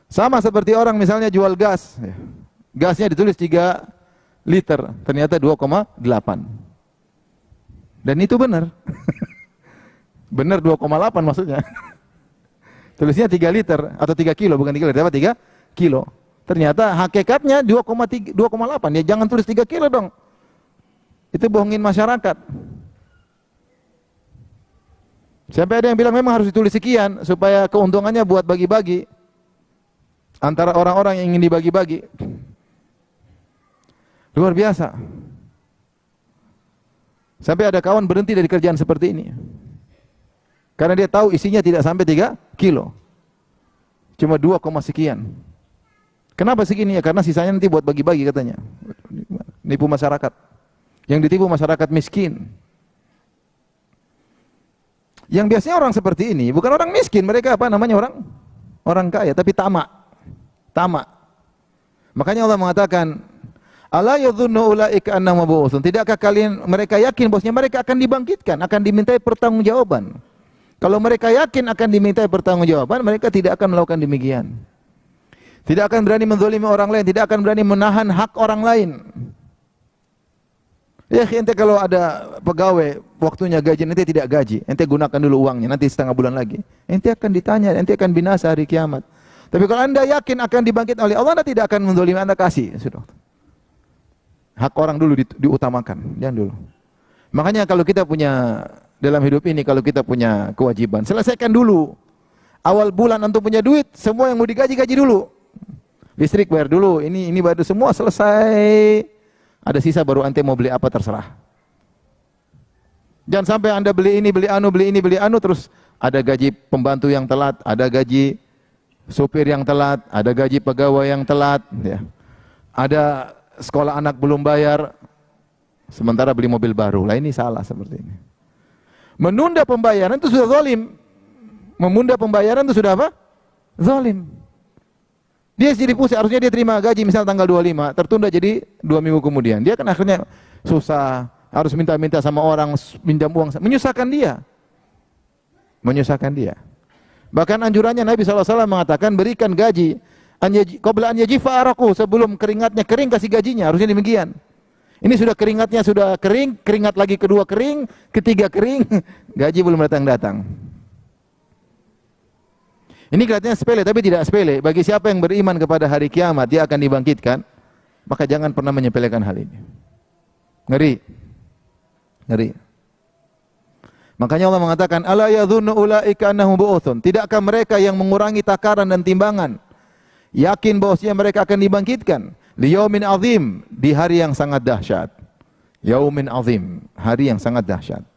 Sama seperti orang misalnya jual gas. Gasnya ditulis 3 liter, ternyata 2,8. Dan itu benar. Benar 2,8 maksudnya. Tulisnya 3 liter atau 3 kilo, bukan 3 liter, apa 3 kilo. Ternyata hakikatnya 2,8. Ya jangan tulis 3 kilo dong. Itu bohongin masyarakat. Sampai ada yang bilang memang harus ditulis sekian supaya keuntungannya buat bagi-bagi antara orang-orang yang ingin dibagi-bagi. Luar biasa. Sampai ada kawan berhenti dari kerjaan seperti ini. Karena dia tahu isinya tidak sampai 3 kilo. Cuma 2, sekian. Kenapa segini ya? Karena sisanya nanti buat bagi-bagi katanya. Nipu masyarakat. Yang ditipu masyarakat miskin. Yang biasanya orang seperti ini bukan orang miskin, mereka apa namanya orang kaya, tapi tamak. Makanya Allah mengatakan, "Ala yadhunnu ulaika annahum mab'utsun." Tidakkah mereka yakin bahwasanya mereka akan dibangkitkan, akan dimintai pertanggungjawaban? Kalau mereka yakin akan dimintai pertanggungjawaban, mereka tidak akan melakukan demikian. Tidak akan berani menzalimi orang lain, tidak akan berani menahan hak orang lain. Ya, ente kalau ada pegawai waktunya gaji, ente tidak gaji, ente gunakan dulu uangnya, nanti setengah bulan lagi. Ente akan ditanya, ente akan binasa hari kiamat. Tapi kalau anda yakin akan dibangkit oleh Allah, anda tidak akan menzalimi, anda kasih. Sudah. Hak orang dulu diutamakan, jangan dulu. Makanya kalau kita punya, dalam hidup ini kalau kita punya kewajiban, selesaikan dulu. Awal bulan antum punya duit, semua yang mau digaji, gaji dulu. Listrik bayar dulu, ini bayar semua selesai. Ada sisa baru ente mau beli apa terserah. Jangan sampai anda beli ini, beli anu, terus ada gaji pembantu yang telat, ada gaji sopir yang telat, ada gaji pegawai yang telat, ya. Ada sekolah anak belum bayar, sementara beli mobil baru. Lah ini salah seperti ini. Menunda pembayaran itu sudah zalim. Memunda pembayaran itu sudah apa? Zalim. Dia jadi pusing, harusnya dia terima gaji misal tanggal 25, tertunda jadi 2 minggu kemudian. Dia kan akhirnya susah, harus minta-minta sama orang, pinjam uang, menyusahkan dia. Bahkan anjurannya Nabi SAW mengatakan, berikan gaji qabla an yajifa araku, sebelum keringatnya kering kasih gajinya, harusnya demikian. Ini sudah keringatnya sudah kering, keringat lagi kedua kering, ketiga kering, gaji belum datang-datang. Ini kelihatannya sepele, tapi tidak sepele. Bagi siapa yang beriman kepada hari kiamat, dia akan dibangkitkan, maka jangan pernah menyepelekan hal ini. Ngeri. Makanya Allah mengatakan, "Ala yadhunnu ulaika annahum mab'utsun." Tidakkah mereka yang mengurangi takaran dan timbangan yakin bahwasanya mereka akan dibangkitkan li yaumin azim, di hari yang sangat dahsyat. Yaumin azim, hari yang sangat dahsyat.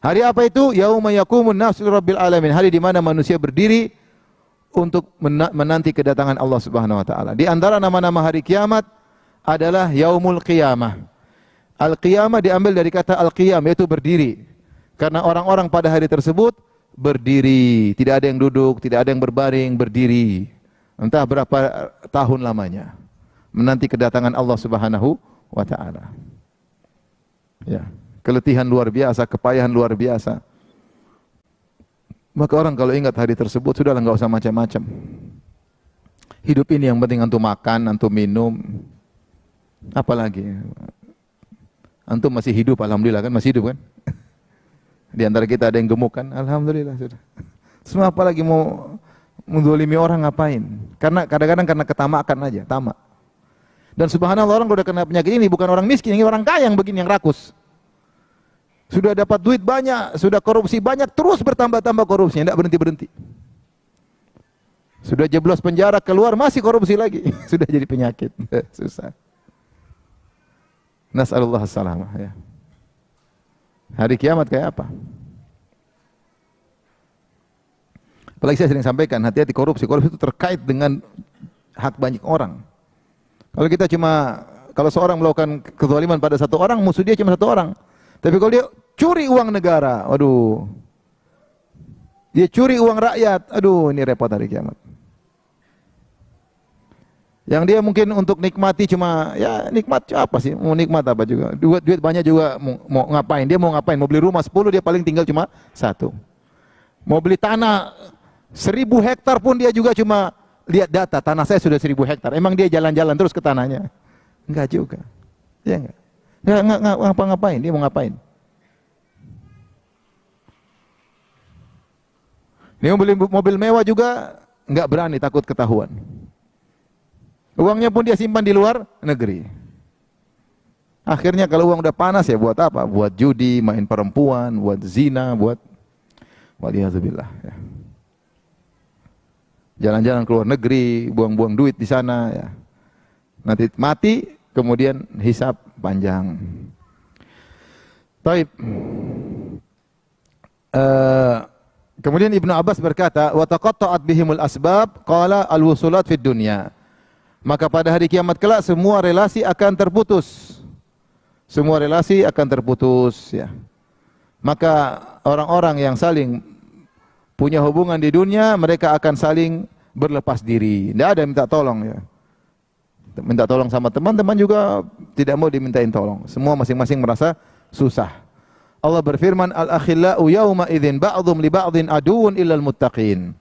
Hari apa itu? Yauma yaqumun nasu rabbil alamin, hari di mana manusia berdiri untuk menanti kedatangan Allah Subhanahu wa taala. Di antara nama-nama hari kiamat adalah Yaumul Qiyamah. Al-Qiyamah diambil dari kata al-qiyam, yaitu berdiri. Karena orang-orang pada hari tersebut berdiri, tidak ada yang duduk, tidak ada yang berbaring, berdiri. Entah berapa tahun lamanya menanti kedatangan Allah Subhanahu wa taala. Ya, keletihan luar biasa, kepayahan luar biasa. Maka orang kalau ingat hari tersebut, sudahlah enggak usah macam-macam. Hidup ini yang penting antum makan, antum minum. Apalagi antum masih hidup, alhamdulillah kan, masih hidup kan? Di antara kita ada yang gemuk kan? Alhamdulillah sudah. Semua apalagi mau menzalimi orang ngapain? Karena kadang-kadang karena ketamakan aja, tamak. Dan subhanallah, orang kalau udah kena penyakit ini bukan orang miskin, ini orang kaya yang begini, yang rakus. Sudah dapat duit banyak, sudah korupsi banyak, terus bertambah-tambah korupsinya, tidak berhenti-berhenti. Sudah jeblos penjara, keluar masih korupsi lagi. Sudah jadi penyakit. Susah. Nas'alullah as-salamah, ya. Hari kiamat kayak apa? Apalagi saya sering sampaikan, hati-hati korupsi. Korupsi itu terkait dengan hak banyak orang. Kalau seorang melakukan kezaliman pada satu orang, musuh dia cuma satu orang. Tapi kalau dia curi uang negara, waduh. Dia curi uang rakyat, aduh, ini repot hari kiamat. Yang dia mungkin untuk nikmati cuma, ya nikmat apa sih? Mau nikmat apa juga? Duit banyak juga mau ngapain? Dia mau ngapain? Mau beli rumah 10, dia paling tinggal cuma 1. Mau beli tanah 1000 hektar pun dia juga cuma lihat data, tanah saya sudah 1000 hektar. Emang dia jalan-jalan terus ke tanahnya? Enggak juga. Ya enggak. Enggak ngapa-ngapain, dia mau ngapain? Dia mau beli mobil mewah juga enggak berani, takut ketahuan. Uangnya pun dia simpan di luar negeri. Akhirnya kalau uang udah panas ya buat apa? Buat judi, main perempuan, buat zina, buat waliyadzubillah ya. Jalan-jalan ke luar negeri, buang-buang duit di sana ya. Nanti mati, kemudian hisab panjang. Baik. Kemudian Ibnu Abbas berkata, wa taqatta'at bihimul asbab, qala al-wusulat fid dunya. Maka pada hari kiamat kelak semua relasi akan terputus. Semua relasi akan terputus ya. Maka orang-orang yang saling punya hubungan di dunia, mereka akan saling berlepas diri. Tidak ada yang minta tolong ya. Minta tolong sama teman-teman juga tidak mau dimintain tolong. Semua masing-masing merasa susah. Allah berfirman, al-akhillau yawma idzin ba'dhum li ba'dhin aduwwun illal muttaqin.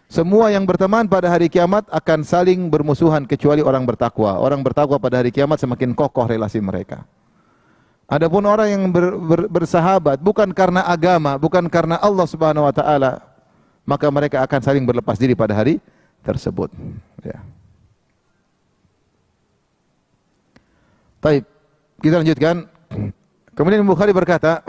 Semua yang berteman pada hari kiamat akan saling bermusuhan kecuali orang bertakwa. Orang bertakwa pada hari kiamat semakin kokoh relasi mereka. Adapun orang yang bersahabat bukan karena agama, bukan karena Allah Subhanahu wa taala, maka mereka akan saling berlepas diri pada hari tersebut. Ya. Baik, kita lanjutkan. Kemudian Bukhari berkata,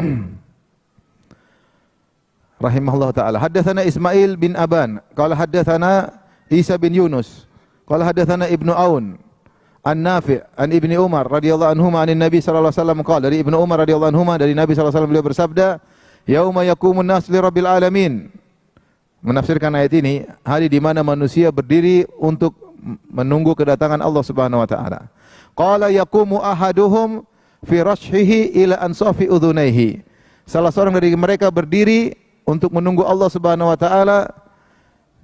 rahimahullah taala, haddatsana Ismail bin Aban, qala haddatsana Isa bin Yunus, qala haddatsana Ibnu Aun, an Nafi' an Ibni Umar radhiyallahu anhuma anin Nabi sallallahu alaihi wasallam qala, dari Ibnu Umar radhiyallahu anhuma dari Nabi sallallahu alaihi wasallam beliau bersabda, yauma yaqumun nas li rabbil alamin. Menafsirkan ayat ini, hari di mana manusia berdiri untuk menunggu kedatangan Allah Subhanahu wa taala. Qala yaqumu ahaduhum fi rashihi ila ansafi udhunaihi. Salah seorang dari mereka berdiri untuk menunggu Allah Subhanahu wa taala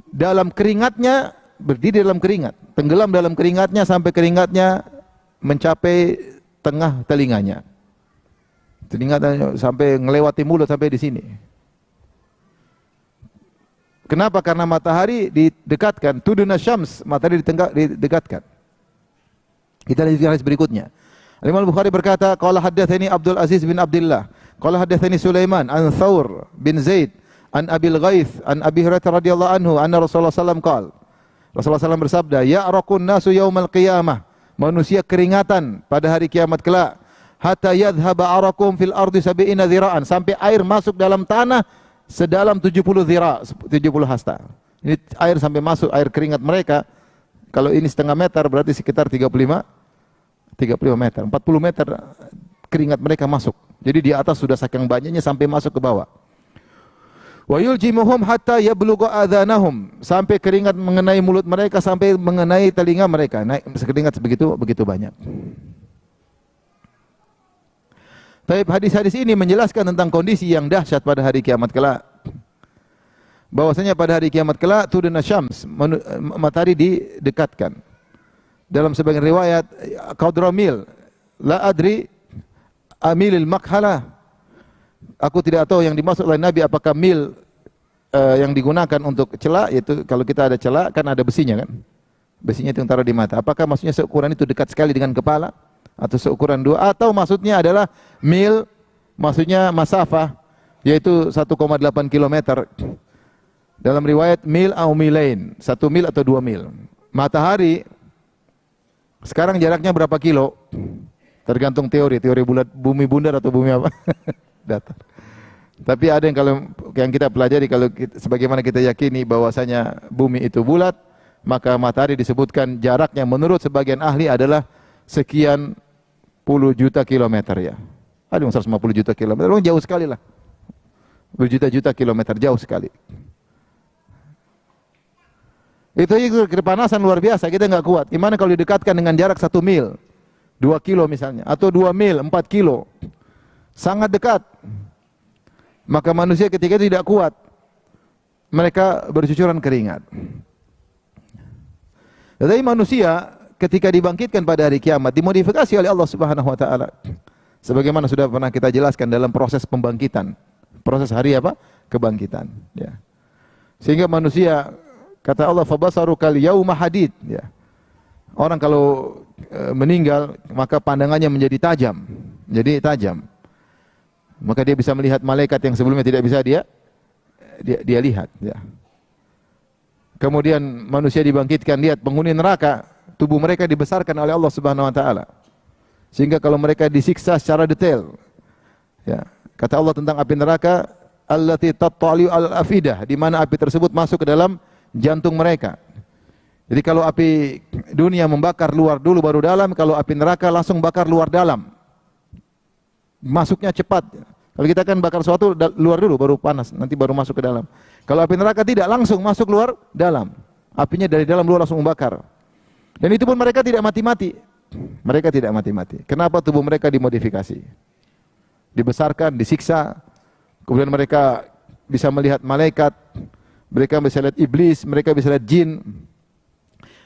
dalam keringatnya, berdiri dalam keringat, tenggelam dalam keringatnya sampai keringatnya mencapai tengah telinganya. Telinganya sampai ngelewati mulut sampai di sini. Kenapa? Karena matahari didekatkan, tuduna syams, matahari didekatkan. Kita lihat hadis berikutnya. Imam Bukhari berkata, qala haddatsani Abdul Aziz bin Abdullah, qala haddatsani Sulaiman an Thawr bin Zaid an Abil Ghaith an Abi Hurairah radhiyallahu anhu anna Rasulullah sallallahu alaihi wasallam qala. Rasulullah sallallahu bersabda, ya'raqun nasu yaumal qiyamah. Manusia keringatan pada hari kiamat kelak. Hatta yadhhaba arakum fil ardi sab'ina dhira'an, sampai air masuk dalam tanah sedalam 70 dhira', 70 hasta. Ini air sampai masuk, air keringat mereka. Kalau ini setengah meter berarti sekitar 35 meter, 40 meter keringat mereka masuk. Jadi di atas sudah saking banyaknya sampai masuk ke bawah. Wa yuljimuhum hatta yablugha adhanahum, sampai keringat mengenai mulut mereka, sampai mengenai telinga mereka. Naik keringat begitu banyak. Tapi hadis-hadis ini menjelaskan tentang kondisi yang dahsyat pada hari kiamat kelak. Bahwasanya pada hari kiamat kelak tuduna syams, matahari didekatkan. Dalam sebagian riwayat qadramil la adri amilil makhala. Aku tidak tahu yang dimaksud oleh Nabi apakah mil yang digunakan untuk celak, yaitu kalau kita ada celak kan ada besinya kan. Besinya itu yang taruh di mata. Apakah maksudnya seukuran itu dekat sekali dengan kepala atau seukuran 2, atau maksudnya adalah mil, maksudnya masafah, yaitu 1,8 kilometer. Dalam riwayat mil au milain, 1 mil atau 2 mil. Matahari sekarang jaraknya berapa kilo? Tergantung teori bulat, bumi bundar atau bumi apa? Datar. Tapi ada yang kita pelajari, kalau sebagaimana kita yakini bahwasanya bumi itu bulat, maka matahari disebutkan jaraknya menurut sebagian ahli adalah sekian puluh juta kilometer ya. Ada 150 juta kilometer, jauh sekali lah. Berjuta-juta kilometer, jauh sekali. Itu aja kepanasan luar biasa, kita nggak kuat. Gimana kalau didekatkan dengan jarak 1 mil, 2 kilo misalnya, atau 2 mil, 4 kilo. Sangat dekat. Maka manusia ketika itu tidak kuat. Mereka bercucuran keringat. Tetapi manusia ketika dibangkitkan pada hari kiamat dimodifikasi oleh Allah Subhanahu wa taala. Sebagaimana sudah pernah kita jelaskan dalam proses pembangkitan. Proses hari apa? Kebangkitan, ya. Sehingga manusia, kata Allah, fabasaru kal yauma hadid, ya. Orang kalau meninggal maka pandangannya menjadi tajam, maka dia bisa melihat malaikat yang sebelumnya tidak bisa dia lihat, ya. Kemudian manusia dibangkitkan, lihat penghuni neraka, tubuh mereka dibesarkan oleh Allah Subhanahu wa taala. Sehingga kalau mereka disiksa secara detail, ya. Kata Allah tentang api neraka, allati tattali'u al-afidah, di mana api tersebut masuk ke dalam jantung mereka. Jadi kalau api dunia membakar luar dulu baru dalam, kalau api neraka langsung bakar luar dalam. Masuknya cepat. Kalau kita kan bakar sesuatu luar dulu baru panas, nanti baru masuk ke dalam. Kalau api neraka tidak, langsung masuk luar dalam. Apinya dari dalam luar langsung membakar. Dan itu pun mereka tidak mati-mati. Mereka tidak mati-mati. Kenapa? Tubuh mereka dimodifikasi. Dibesarkan, disiksa. Kemudian mereka bisa melihat malaikat, mereka bisa lihat iblis, mereka bisa lihat jin.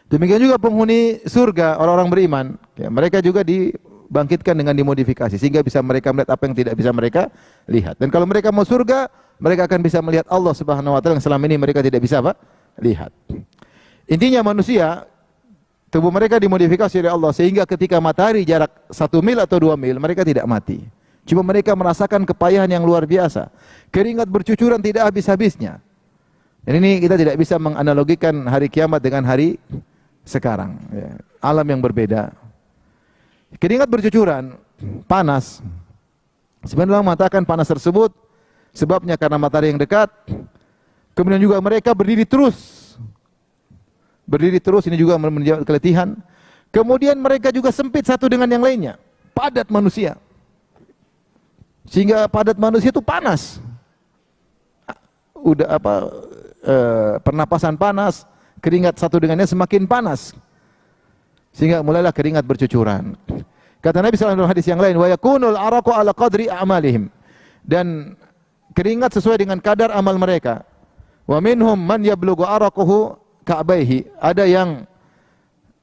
Demikian juga penghuni surga, orang-orang beriman, ya, mereka juga dibangkitkan dengan dimodifikasi sehingga bisa mereka melihat apa yang tidak bisa mereka lihat. Dan kalau mereka mau surga, mereka akan bisa melihat Allah Subhanahu wa taala yang selama ini mereka tidak bisa apa? Lihat. Intinya manusia, tubuh mereka dimodifikasi oleh Allah sehingga ketika matahari jarak 1 mil atau 2 mil mereka tidak mati. Cuma mereka merasakan kepayahan yang luar biasa. Keringat bercucuran tidak habis-habisnya. Dan ini kita tidak bisa menganalogikan hari kiamat dengan hari sekarang, ya. Alam yang berbeda. Keringat bercucuran, panas. Sebenarnya mengatakan panas tersebut sebabnya karena matahari yang dekat. Kemudian juga mereka berdiri terus. Berdiri terus, ini juga menjadi keletihan. Kemudian mereka juga sempit satu dengan yang lainnya. Padat manusia. Sehingga padat manusia itu panas. Udah pernapasan panas, keringat satu dengannya semakin panas. Sehingga mulailah keringat bercucuran. Kata Nabi SAW dalam hadis yang lain, wa yakunul araqu ala qadri a'malihim. Dan keringat sesuai dengan kadar amal mereka. Wa minhum man yablughu araquhu ka'baihi. Ada yang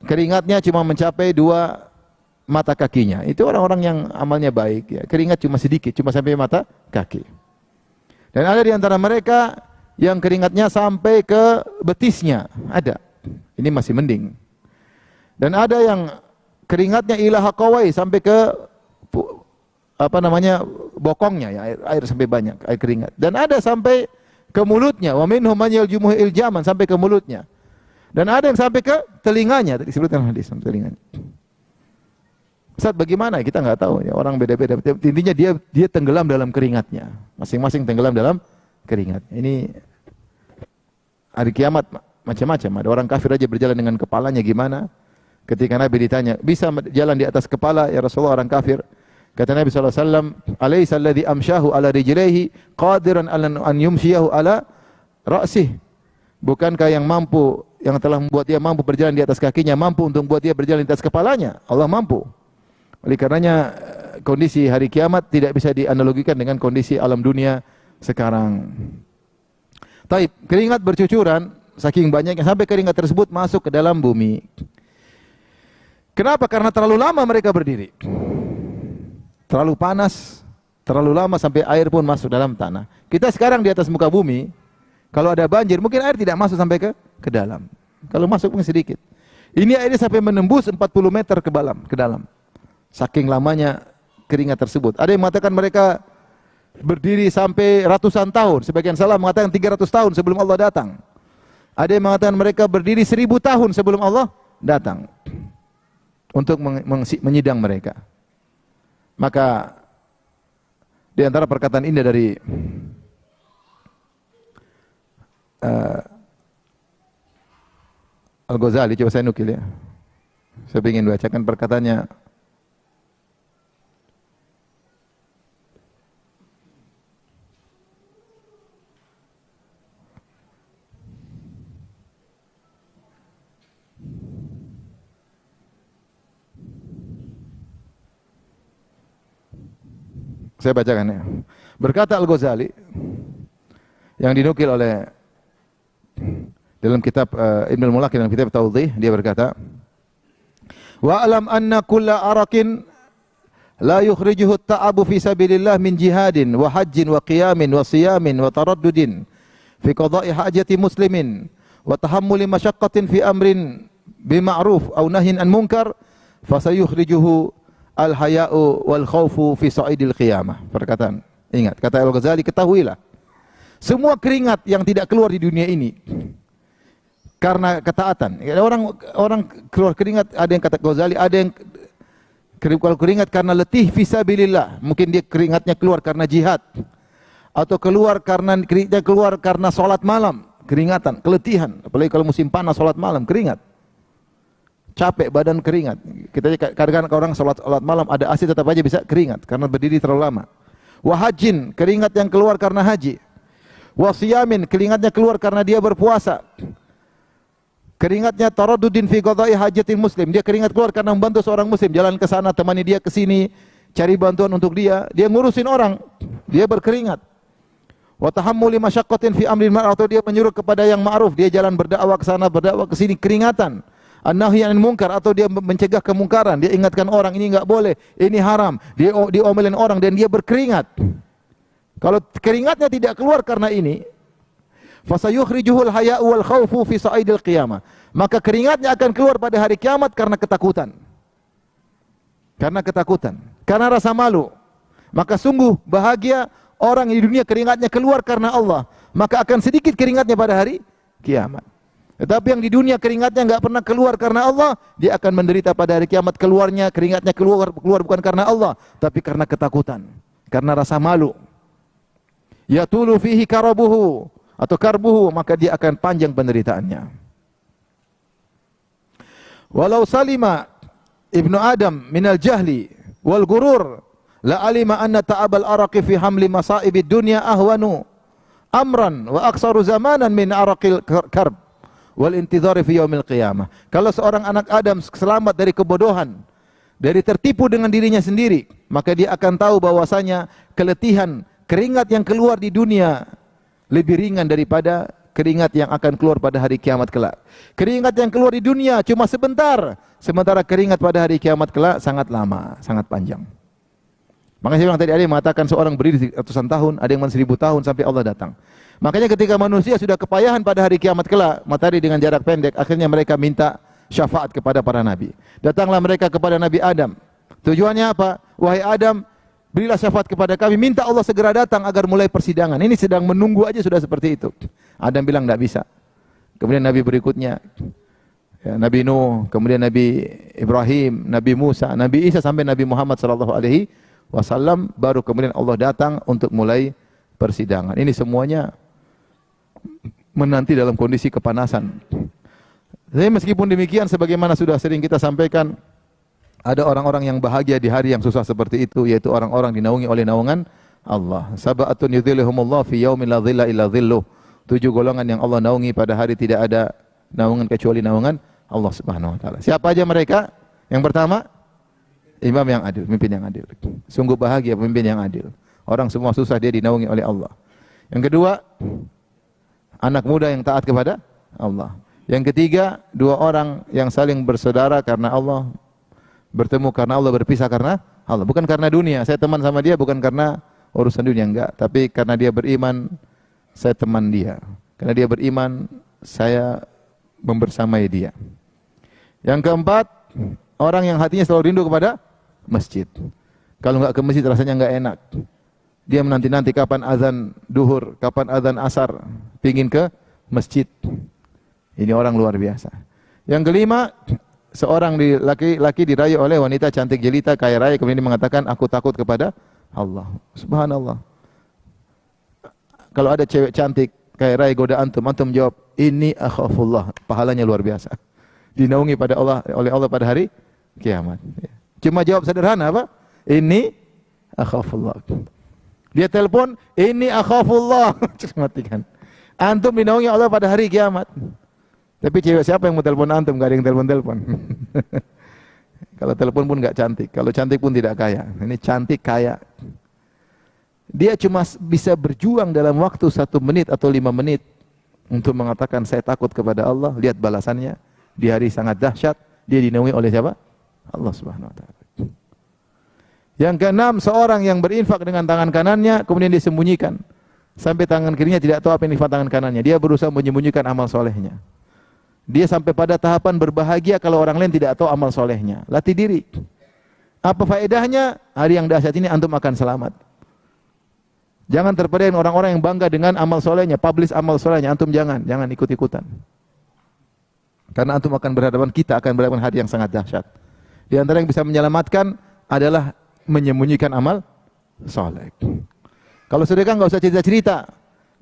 keringatnya cuma mencapai 2 mata kakinya. Itu orang-orang yang amalnya baik, ya. Keringat cuma sedikit, cuma sampai mata kaki. Dan ada di antara mereka yang keringatnya sampai ke betisnya, ada. Ini masih mending. Dan ada yang keringatnya ila haqawai, sampai ke bokongnya, ya, air sampai banyak, air keringat. Dan ada sampai ke mulutnya, wa minhum man yaljumuhu iljaman, sampai ke mulutnya. Dan ada yang sampai ke telinganya, tadi disebutkan hadis, telinganya. Ustaz, bagaimana? Kita nggak tahu, ya, orang beda-beda. Intinya dia tenggelam dalam keringatnya. Masing-masing tenggelam dalam keringat. Ini hari kiamat macam-macam. Ada orang kafir aja berjalan dengan kepalanya gimana? Ketika Nabi ditanya, bisa jalan di atas kepala ya Rasulullah orang kafir? Kata Nabi SAW, alaysa alladhi amsyahu ala rijlaihi qadiran an yumshiyahu ala ra'sih. Bukankah yang telah membuat dia mampu berjalan di atas kakinya, mampu untuk membuat dia berjalan di atas kepalanya? Allah mampu. Oleh karenanya kondisi hari kiamat tidak bisa dianalogikan dengan kondisi alam dunia sekarang. Taib, keringat bercucuran saking banyaknya sampai keringat tersebut masuk ke dalam bumi. Kenapa? Karena terlalu lama mereka berdiri. Terlalu panas, terlalu lama sampai air pun masuk dalam tanah. Kita sekarang di atas muka bumi, kalau ada banjir mungkin air tidak masuk sampai ke dalam. Kalau masuk mungkin sedikit. Ini airnya sampai menembus 40 meter ke dalam. Saking lamanya keringat tersebut. Ada yang mengatakan mereka berdiri sampai ratusan tahun. Sebagian salah mengatakan 300 tahun sebelum Allah datang. Ada yang mengatakan mereka berdiri 1000 tahun sebelum Allah datang. Untuk menyidang mereka. Maka di antara perkataan indah dari Al-Ghazali, coba saya nukil, ya. Saya ingin bacakan perkataannya. Saya bacakan ya. Berkata Al-Ghazali yang dinukil oleh dalam kitab Ibnul Mulaqin dalam kitab Tawdih, dia berkata, "Wa alam anna kulla arakin la yukhrijuhu at-ta'abu fi sabilillah min jihadin wa hajjin wa qiyamin wa siyamin wa taraddudin fi qada'i hajati muslimin wa tahammuli masyaqqatin fi amrin bima'ruf aw nahyin an munkar fasayukhrijuhu al-haya'u wal khawfu fi sa'idil qiyamah." Perkataan, ingat, kata Al-Ghazali, ketahuilah semua keringat yang tidak keluar di dunia ini karena ketaatan. Orang keluar keringat, ada yang kata Ghazali, ada yang keluar keringat karena letih fisabilillah. Mungkin dia keringatnya keluar karena jihad, atau keringatnya keluar karena salat malam, keringatan, keletihan. Apalagi kalau musim panas salat malam, keringat. Capek badan, keringat. Kita kadang-kadang orang salat malam ada AC tetap aja bisa keringat karena berdiri terlalu lama. Wahajin, keringat yang keluar karena haji. Wasiyamin, keringatnya keluar karena dia berpuasa. Keringatnya taraddudin fi qada'i hajatil muslim, dia keringat keluar karena membantu seorang muslim, jalan ke sana, temani dia ke sini, cari bantuan untuk dia ngurusin orang, dia berkeringat. Wa tahammuli masyaqqatin fi amrin ma'ruf, atau dia menyuruh kepada yang ma'ruf, dia jalan berdakwah ke sana, berdakwah ke sini, keringatan. An-nahyi 'anil munkar, atau dia mencegah kemungkaran, dia ingatkan orang ini enggak boleh, ini haram, dia diomelin orang dan dia berkeringat. Kalau keringatnya tidak keluar karena ini, fasayukhrijuhul haya'u wal khawfu fi sa'idil qiyamah, maka keringatnya akan keluar pada hari kiamat karena ketakutan. Karena ketakutan, karena rasa malu. Maka sungguh bahagia orang di dunia keringatnya keluar karena Allah, maka akan sedikit keringatnya pada hari kiamat. Tetapi yang di dunia keringatnya enggak pernah keluar karena Allah, dia akan menderita pada hari kiamat. Keluarnya keringatnya keluar bukan karena Allah, tapi karena ketakutan, karena rasa malu. Yatulu fihi karabuhu atau karbuhu, maka dia akan panjang penderitaannya. Walau salima ibnu Adam minal jahli wal gurur la alima anna ta'abal araqi fi hamli masaibid dunya ahwanu amran wa aksaru zamanan min araqil karb wal intidhari fi yaumil qiyamah. Kalau seorang anak Adam selamat dari kebodohan, dari tertipu dengan dirinya sendiri, maka dia akan tahu bahwasanya keletihan, keringat yang keluar di dunia lebih ringan daripada keringat yang akan keluar pada hari kiamat kelak. Keringat yang keluar di dunia cuma sebentar, sementara keringat pada hari kiamat kelak sangat lama, sangat panjang. Makanya saya bilang tadi, ada yang mengatakan seorang berdiri ratusan tahun, ada yang 1000 tahun sampai Allah datang. Makanya ketika manusia sudah kepayahan pada hari kiamat kelak, matahari dengan jarak pendek, akhirnya mereka minta syafaat kepada para nabi. Datanglah mereka kepada Nabi Adam. Tujuannya apa? Wahai Adam, berilah syafaat kepada kami, minta Allah segera datang agar mulai persidangan. Ini sedang menunggu aja sudah seperti itu. Adam bilang tidak bisa. Kemudian Nabi berikutnya, ya, Nabi Nuh, kemudian Nabi Ibrahim, Nabi Musa, Nabi Isa, sampai Nabi Muhammad SAW, baru kemudian Allah datang untuk mulai persidangan. Ini semuanya menanti dalam kondisi kepanasan. Tapi meskipun demikian, sebagaimana sudah sering kita sampaikan, ada orang-orang yang bahagia di hari yang susah seperti itu, yaitu orang-orang dinaungi oleh naungan Allah. Sab'atun yudhilluhumullah fi yaumin la dhilla illa dhilluh. 7 golongan yang Allah naungi pada hari tidak ada naungan kecuali naungan Allah Subhanahu wa taala. Siapa aja mereka? Yang pertama, imam yang adil, pemimpin yang adil. Sungguh bahagia pemimpin yang adil. Orang semua susah, dia dinaungi oleh Allah. Yang kedua, anak muda yang taat kepada Allah. Yang ketiga, 2 orang yang saling bersaudara karena Allah, bertemu karena Allah, berpisah karena Allah. Bukan karena dunia, saya teman sama dia bukan karena urusan dunia, enggak. Tapi karena dia beriman, saya teman dia. Karena dia beriman, saya membersamai dia. Yang keempat, orang yang hatinya selalu rindu kepada masjid. Kalau enggak ke masjid rasanya enggak enak. Dia menanti-nanti kapan azan duhur, kapan azan asar, pingin ke masjid. Ini orang luar biasa. Yang kelima, seorang laki-laki dirayu oleh wanita cantik jelita kaya raya, kemudian dia mengatakan, aku takut kepada Allah. Subhanallah. Kalau ada cewek cantik kaya raya goda antum, antum jawab, ini akhafullah, pahalanya luar biasa. Dinaungi pada Allah, oleh Allah pada hari kiamat. Cuma jawab sederhana apa? Ini akhafullah. Dia telepon, ini akhafullah. Matikan. Antum dinaungi Allah pada hari kiamat. Tapi cewek siapa yang mau telepon antum? Gak ada yang telepon-telepon. Kalau telepon pun gak cantik. Kalau cantik pun tidak kaya. Ini cantik kaya. Dia cuma bisa berjuang dalam waktu 1 menit atau 5 menit untuk mengatakan saya takut kepada Allah. Lihat balasannya di hari sangat dahsyat. Dia dinaungi oleh siapa? Allah Subhanahu wa taala. Yang keenam, seorang yang berinfak dengan tangan kanannya kemudian dia sembunyikan sampai tangan kirinya tidak tahu apa yang di tangan kanannya. Dia berusaha menyembunyikan amal solehnya. Dia sampai pada tahapan berbahagia kalau orang lain tidak tahu amal solehnya. Latih diri. Apa faedahnya? Hari yang dahsyat ini antum akan selamat. Jangan terpedaya dengan orang-orang yang bangga dengan amal solehnya, publish amal solehnya. Antum jangan ikut-ikutan. Karena antum akan berhadapan, kita akan berhadapan hari yang sangat dahsyat. Di antara yang bisa menyelamatkan adalah menyembunyikan amal soleh. Kalau sedekah enggak usah cerita-cerita.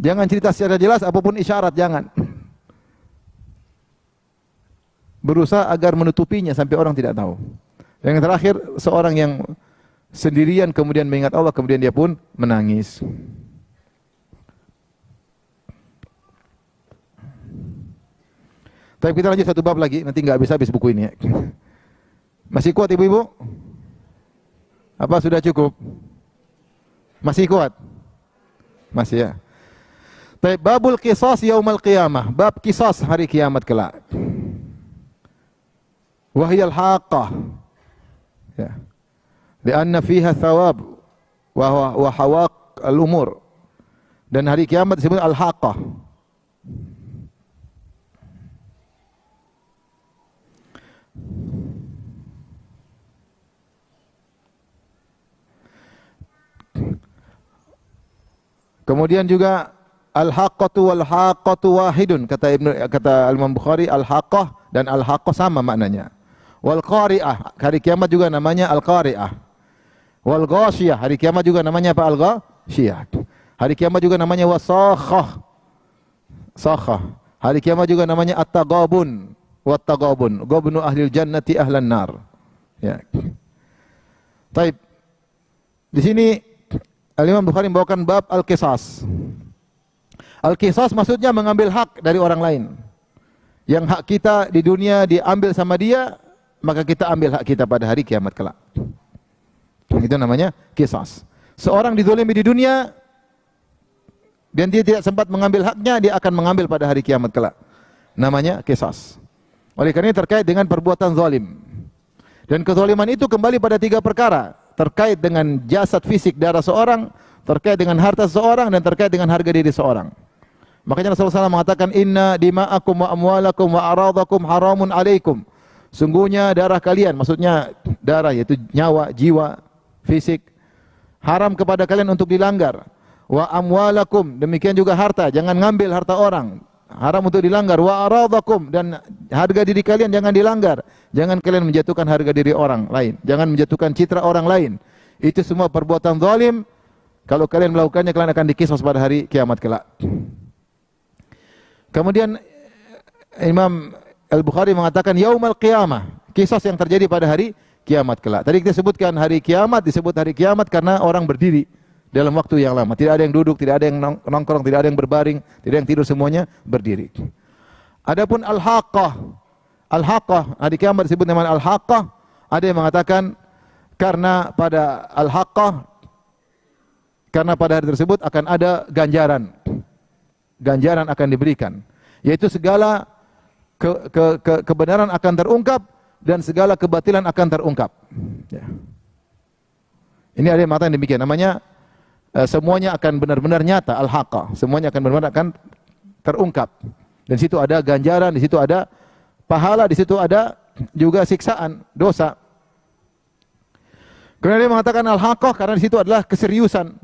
Jangan cerita secara jelas apapun isyarat, jangan. Berusaha agar menutupinya sampai orang tidak tahu. Dan yang terakhir, seorang yang sendirian kemudian mengingat Allah, kemudian dia pun menangis. Tapi kita lanjut satu bab lagi, nanti nggak habis-habis buku ini ya. Masih kuat ibu-ibu? Apa sudah cukup? Masih kuat? Masih ya. Baik, babul qisas yaumal qiyamah. Bab qisas hari kiamat kelak. Wahiyal haqqah. Ya. Lianna fiha thawab wa hawaq al-umur. Dan hari kiamat disebut al-haqqah. Kemudian juga al-haqqatu wal haqqatu wahidun, kata Imam Bukhari, al-haqqah dan al-haqqah sama maknanya. Wal qari'ah, hari kiamat juga namanya al-qari'ah. Wal ghasyiyah, hari kiamat juga namanya apa? Al-ghasyiyah. Hari kiamat juga namanya wasakhah. Sakhah. Hari kiamat juga namanya at-taghabun, wat-taghabun. Ghabnu ahlil jannati ahlan nar. Ya. Baik. Di sini Al-Imam Bukhari membawakan bab al-qisas. Al-qisas maksudnya mengambil hak dari orang lain. Yang hak kita di dunia diambil sama dia, maka kita ambil hak kita pada hari kiamat kelak. Itu namanya qisas. Seorang dizalimi di dunia dan dia tidak sempat mengambil haknya, dia akan mengambil pada hari kiamat kelak. Namanya qisas. Oleh karena ini terkait dengan perbuatan zalim. Dan kezaliman itu kembali pada 3 perkara. Terkait dengan jasad fisik darah seorang, terkait dengan harta seseorang, dan terkait dengan harga diri seorang. Makanya Rasulullah SAW mengatakan, inna dima'akum wa amwalakum wa aradakum haramun alaikum. Sungguhnya darah kalian, maksudnya darah yaitu nyawa, jiwa, fisik, haram kepada kalian untuk dilanggar. Wa amwalakum, demikian juga harta, jangan ngambil harta orang, haram untuk dilanggar. Wa aradakum, dan harga diri kalian jangan dilanggar. Jangan kalian menjatuhkan harga diri orang lain, jangan menjatuhkan citra orang lain. Itu semua perbuatan zalim. Kalau kalian melakukannya, kalian akan diqisas pada hari kiamat kelak. Kemudian Imam Al-Bukhari mengatakan yaumal qiyamah, qisas yang terjadi pada hari kiamat kelak. Tadi kita sebutkan hari kiamat, disebut hari kiamat karena orang berdiri dalam waktu yang lama. Tidak ada yang duduk, tidak ada yang nongkrong, tidak ada yang berbaring, tidak ada yang tidur, semuanya berdiri. Adapun al-haqqah, al-haqqah, hari kiamat disebut nama al-haqqah. Ada yang mengatakan karena pada al-haqqah, karena pada hari tersebut akan ada ganjaran. Ganjaran akan diberikan, yaitu segala kebenaran akan terungkap dan segala kebatilan akan terungkap. Ya. Ini ada yang mengatakan demikian. Namanya semuanya akan benar-benar nyata, al-haqqah. Semuanya akan benar-benar akan terungkap. Dan di situ ada ganjaran, di situ ada pahala, di situ ada juga siksaan, dosa. Kemudian dia mengatakan al-haqqah karena di situ adalah keseriusan.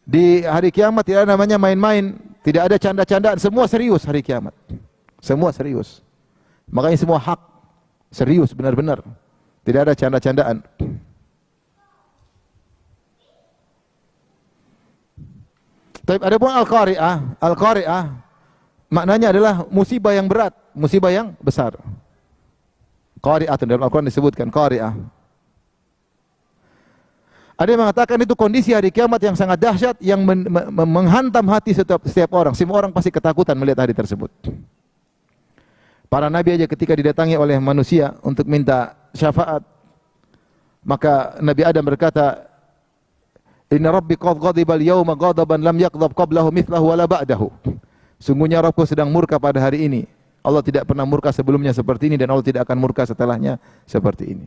Di hari kiamat tidak ada namanya main-main, tidak ada canda-candaan, semua serius hari kiamat. Semua serius. Makanya semua hak serius benar-benar. Tidak ada canda-candaan. Tapi adapun al-qari'ah, al-qari'ah maknanya adalah musibah yang berat, musibah yang besar. Qari'ah dalam Al-Qur'an disebutkan qari'ah. Ada yang mengatakan itu kondisi hari kiamat yang sangat dahsyat yang menghantam hati setiap orang. Semua orang pasti ketakutan melihat hari tersebut. Para nabi aja ketika didatangi oleh manusia untuk minta syafaat, maka Nabi Adam berkata, Inna rabbi qad ghadiba al-yawma ghadaban lam yaghdab qablahu mithlahu wala ba'dahu. Sungguhnya Rabbku sedang murka pada hari ini. Allah tidak pernah murka sebelumnya seperti ini dan Allah tidak akan murka setelahnya seperti ini.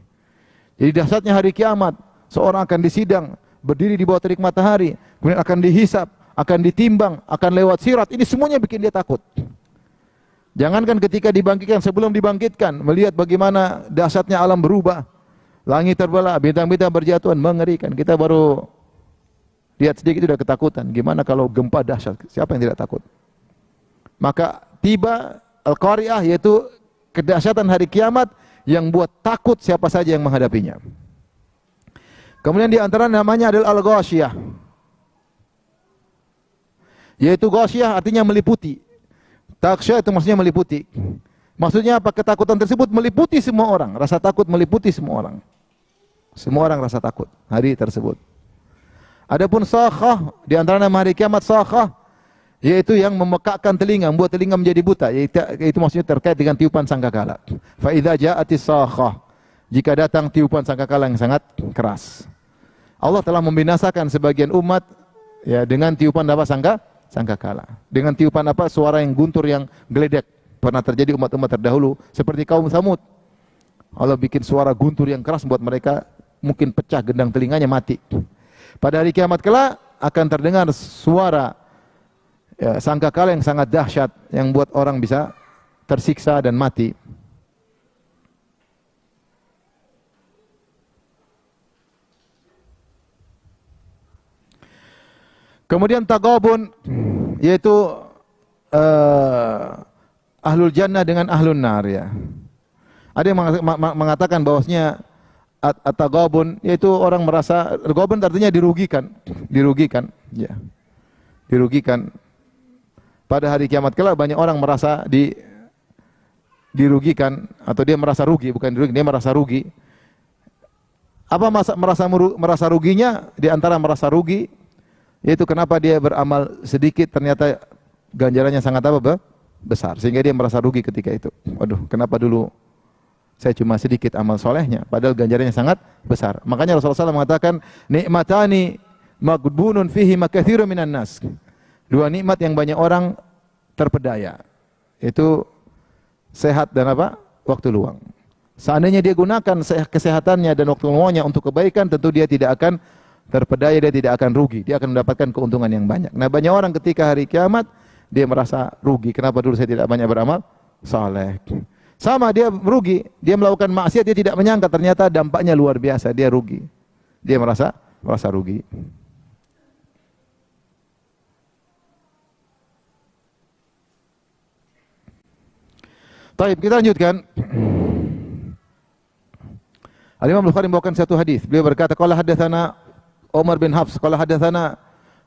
Jadi dahsyatnya hari kiamat, seorang akan disidang, berdiri di bawah terik matahari, kemudian akan dihisap, akan ditimbang, akan lewat sirat. Ini semuanya bikin dia takut. Jangankan ketika dibangkitkan, sebelum dibangkitkan, melihat bagaimana dahsyatnya alam berubah. Langit terbelah, bintang-bintang berjatuhan, mengerikan. Kita baru lihat sedikit sudah ketakutan. Gimana kalau gempa dahsyat? Siapa yang tidak takut? Maka tiba Al-Qari'ah, yaitu kedahsyatan hari kiamat yang buat takut siapa saja yang menghadapinya. Kemudian di antara namanya adalah Al-Ghasyiyah. Yaitu Ghasyiyah artinya meliputi. Taksya itu maksudnya meliputi. Maksudnya apa? Ketakutan tersebut meliputi semua orang. Rasa takut meliputi semua orang. Semua orang rasa takut hari tersebut. Adapun Sakhah, di antara nama hari kiamat Sakhah, yaitu yang memekakkan telinga, membuat telinga menjadi buta. Itu maksudnya terkait dengan tiupan sangkakala. Fa idza ja'atis Sakhah, jika datang tiupan sangkakala yang sangat keras. Allah telah membinasakan sebagian umat ya dengan tiupan apa? Sangkakala. Dengan tiupan apa? Suara yang guntur, yang geledek. Pernah terjadi umat-umat terdahulu seperti kaum Tsamud. Allah bikin suara guntur yang keras buat mereka mungkin pecah gendang telinganya, mati. Pada hari kiamat kelak akan terdengar suara ya, sangkakala yang sangat dahsyat yang buat orang bisa tersiksa dan mati. Kemudian Taghabun, yaitu ahlul jannah dengan ahlun nar ya. Ada yang mengatakan bahwasanya at-taghabun yaitu orang merasa, taghabun artinya dirugikan, ya. Dirugikan. Pada hari kiamat kelak banyak orang merasa dirugikan atau dia merasa rugi, bukan dirugi, dia merasa rugi. Apa merasa ruginya? Di antara merasa rugi yaitu kenapa dia beramal sedikit ternyata ganjarannya sangat apa? Besar, sehingga dia merasa rugi ketika itu. Waduh, kenapa dulu saya cuma sedikit amal solehnya, padahal ganjarannya sangat besar. Makanya Rasulullah SAW mengatakan, nikmatani maghbunun fihi makathirun minan nas. Dua nikmat yang banyak orang terpedaya, itu sehat dan apa? Waktu luang. Seandainya dia gunakan kesehatannya dan waktu luangnya untuk kebaikan, tentu dia tidak akan terpedaya, dia tidak akan rugi, dia akan mendapatkan keuntungan yang banyak. Nah, banyak orang ketika hari kiamat dia merasa rugi. Kenapa dulu saya tidak banyak beramal saleh? Sama, dia merugi, dia melakukan maksiat, dia tidak menyangka ternyata dampaknya luar biasa, dia rugi. Dia merasa rugi. Baik, kita lanjutkan. Al-Imam Bukhari membawakan satu hadis. Beliau berkata, qala hadatsana Umar bin Hafs, qala hadatsana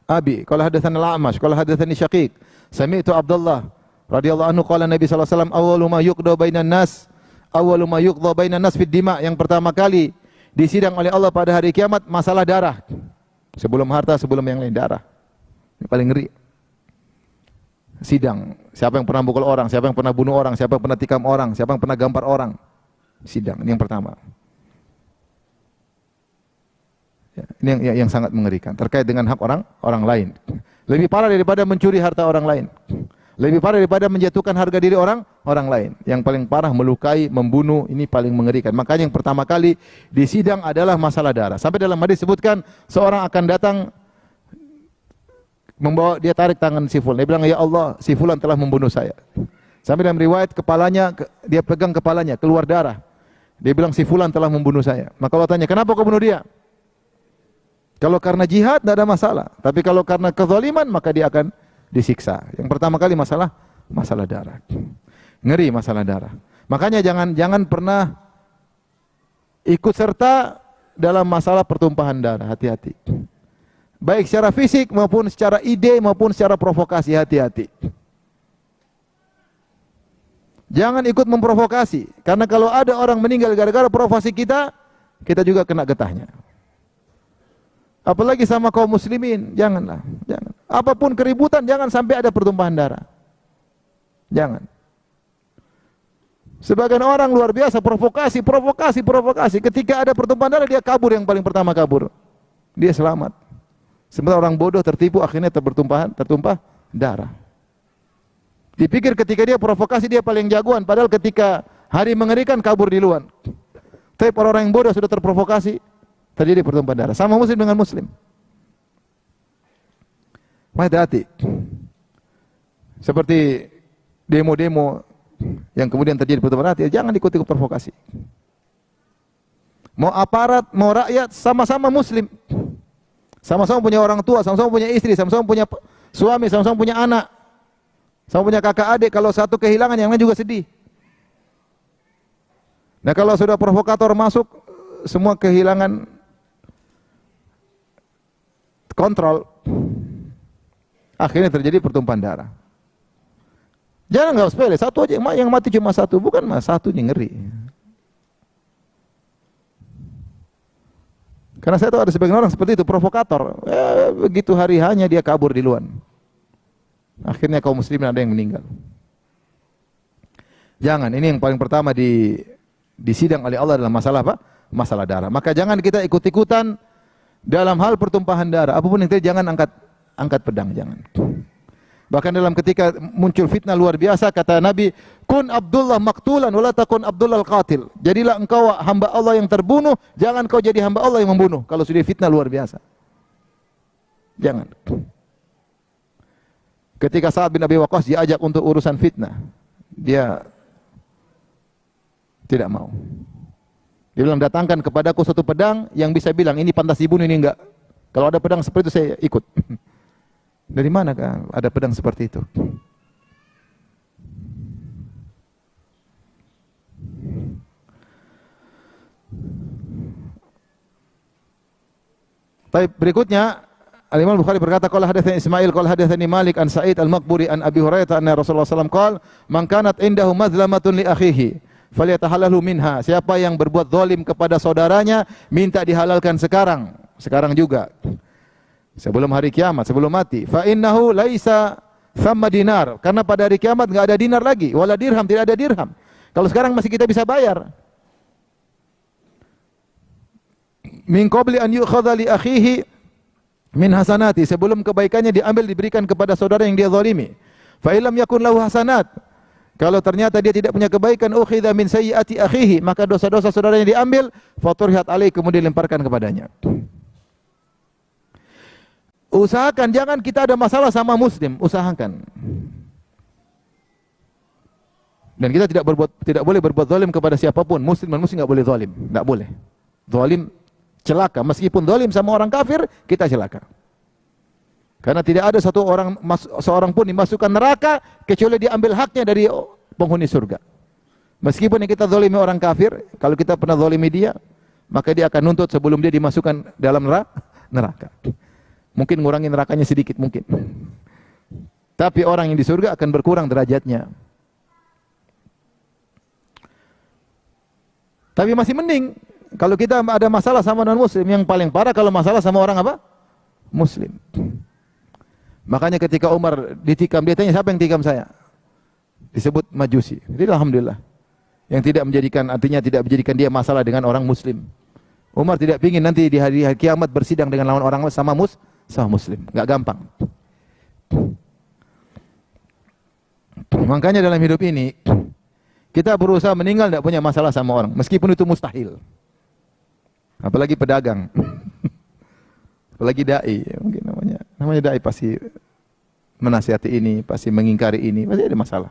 Abi, qala hadatsana Al-A'mash, qala hadatsani Syaqiq. Sami'tu Abdullah radhiyallahu anhu qala Nabi sallallahu alaihi wasallam awwalu ma yuqda bainan nas fid dima. Yang pertama kali disidang oleh Allah pada hari kiamat masalah darah. Sebelum harta, sebelum yang lain, darah. Ini paling ngeri. Sidang, siapa yang pernah pukul orang, siapa yang pernah bunuh orang, siapa yang pernah tikam orang, siapa yang pernah gampar orang. Sidang, ini yang pertama. Ya, ini yang sangat mengerikan, terkait dengan hak orang lain. Lebih parah daripada mencuri harta orang lain. Lebih parah daripada menjatuhkan harga diri orang lain. Yang paling parah melukai, membunuh, ini paling mengerikan. Makanya yang pertama kali disidang adalah masalah darah. Sampai dalam hadis disebutkan seorang akan datang membawa, dia tarik tangan si fulan. Dia bilang, "Ya Allah, si fulan telah membunuh saya." Sampai dalam riwayat kepalanya, dia pegang kepalanya, keluar darah. Dia bilang, "Si fulan telah membunuh saya." Maka Allah tanya, "Kenapa kau bunuh dia?" Kalau karena jihad tidak ada masalah, tapi kalau karena kezaliman maka dia akan disiksa. Yang pertama kali masalah darah. Ngeri masalah darah. Makanya jangan pernah ikut serta dalam masalah pertumpahan darah, hati-hati. Baik secara fisik maupun secara ide maupun secara provokasi, hati-hati. Jangan ikut memprovokasi, karena kalau ada orang meninggal gara-gara provokasi kita juga kena getahnya. Apalagi sama kaum muslimin, janganlah, jangan. Apapun keributan, jangan sampai ada pertumpahan darah. Jangan. Sebagian orang luar biasa provokasi. Ketika ada pertumpahan darah dia kabur, yang paling pertama kabur. Dia selamat. Sementara orang bodoh tertipu akhirnya tertumpah darah. Dipikir ketika dia provokasi dia paling jagoan, padahal ketika hari mengerikan kabur duluan. Tapi orang yang bodoh sudah terprovokasi, terjadi pertumpahan darah. Sama muslim dengan muslim. Hati-hati. Seperti demo-demo yang kemudian terjadi pertumpahan darah, jangan ikut-ikut provokasi. Mau aparat, mau rakyat, sama-sama muslim. Sama-sama punya orang tua, sama-sama punya istri, sama-sama punya suami, sama-sama punya anak. Sama punya kakak adik, kalau satu kehilangan yang lain juga sedih. Nah kalau sudah provokator masuk, semua kehilangan kontrol. Akhirnya terjadi pertumpahan darah. Jangan nggak sepele, satu aja yang mati cuma satu, bukan mas satu yang ngeri. Karena saya tahu ada sebagian orang seperti itu, provokator. Begitu hari hanya dia kabur duluan. Akhirnya kaum muslimin ada yang meninggal. Jangan, ini yang paling pertama disidang oleh Allah dalam masalah apa? Masalah darah. Maka jangan kita ikut-ikutan dalam hal pertumpahan darah. Apapun yang terjadi jangan angkat pedang, jangan. Bahkan dalam ketika muncul fitnah luar biasa kata Nabi, "Kun Abdullah maktulan wala takun Abdullah al-qatil." Jadilah engkau hamba Allah yang terbunuh, jangan kau jadi hamba Allah yang membunuh. Kalau sudah fitnah luar biasa. Jangan. Ketika Sa'ad bin Abi Waqqas diajak untuk urusan fitnah, dia tidak mau. Dia bilang, datangkan kepadaku satu pedang yang bisa bilang ini pantas dibunuh, ini enggak. Kalau ada pedang seperti itu saya ikut. Dari mana ada pedang seperti itu? Baik, berikutnya Al-Imam Bukhari berkata, qala hadatsani Ismail qala hadatsani Malik an Sa'id al-Maqburi an Abi Hurairah anna Rasulullah sallallahu alaihi wasallam qala, "Man kanat indahu madlamatun li akhihi falyatahallalu minha." Siapa yang berbuat zalim kepada saudaranya, minta dihalalkan sekarang juga. Sebelum hari kiamat, sebelum mati. Fa innahu laisa thamma dinar, karena pada hari kiamat enggak ada dinar lagi, wala dirham, tidak ada dirham. Kalau sekarang masih kita bisa bayar. Min qabli an yu'khadha li akhihi min hasanati, sebelum kebaikannya diambil diberikan kepada saudara yang dia zalimi. Fa illam yakun lahu hasanat, kalau ternyata dia tidak punya kebaikan, ukhidha min sayyiati akhihi, maka dosa-dosa saudaranya diambil, faturhat alaih, kemudian dilemparkan kepadanya. Usahakan jangan kita ada masalah sama muslim, usahakan. Dan kita tidak boleh berbuat zalim kepada siapapun, muslim dan muslim enggak boleh zalim, enggak boleh. Zalim celaka, meskipun zalim sama orang kafir, kita celaka. Karena tidak ada seorang pun dimasukkan neraka kecuali diambil haknya dari penghuni surga. Meskipun yang kita zalimi orang kafir, kalau kita pernah zalimi dia, maka dia akan nuntut sebelum dia dimasukkan dalam neraka. Mungkin ngurangi nerakanya sedikit mungkin. Tapi orang yang di surga akan berkurang derajatnya. Tapi masih mending kalau kita ada masalah sama non-muslim. Yang paling parah kalau masalah sama orang apa? Muslim. Makanya ketika Umar ditikam, dia tanya, siapa yang tikam saya? Disebut Majusi. Jadi alhamdulillah. Yang tidak menjadikan dia masalah dengan orang muslim. Umar tidak ingin nanti di hari kiamat bersidang dengan lawan orang sama muslim. Enggak gampang. Makanya dalam hidup ini kita berusaha meninggal tidak punya masalah sama orang, meskipun itu mustahil. Apalagi pedagang. Apalagi dai, mungkin namanya dai pasti menasihati ini, pasti mengingkari ini, pasti ada masalah.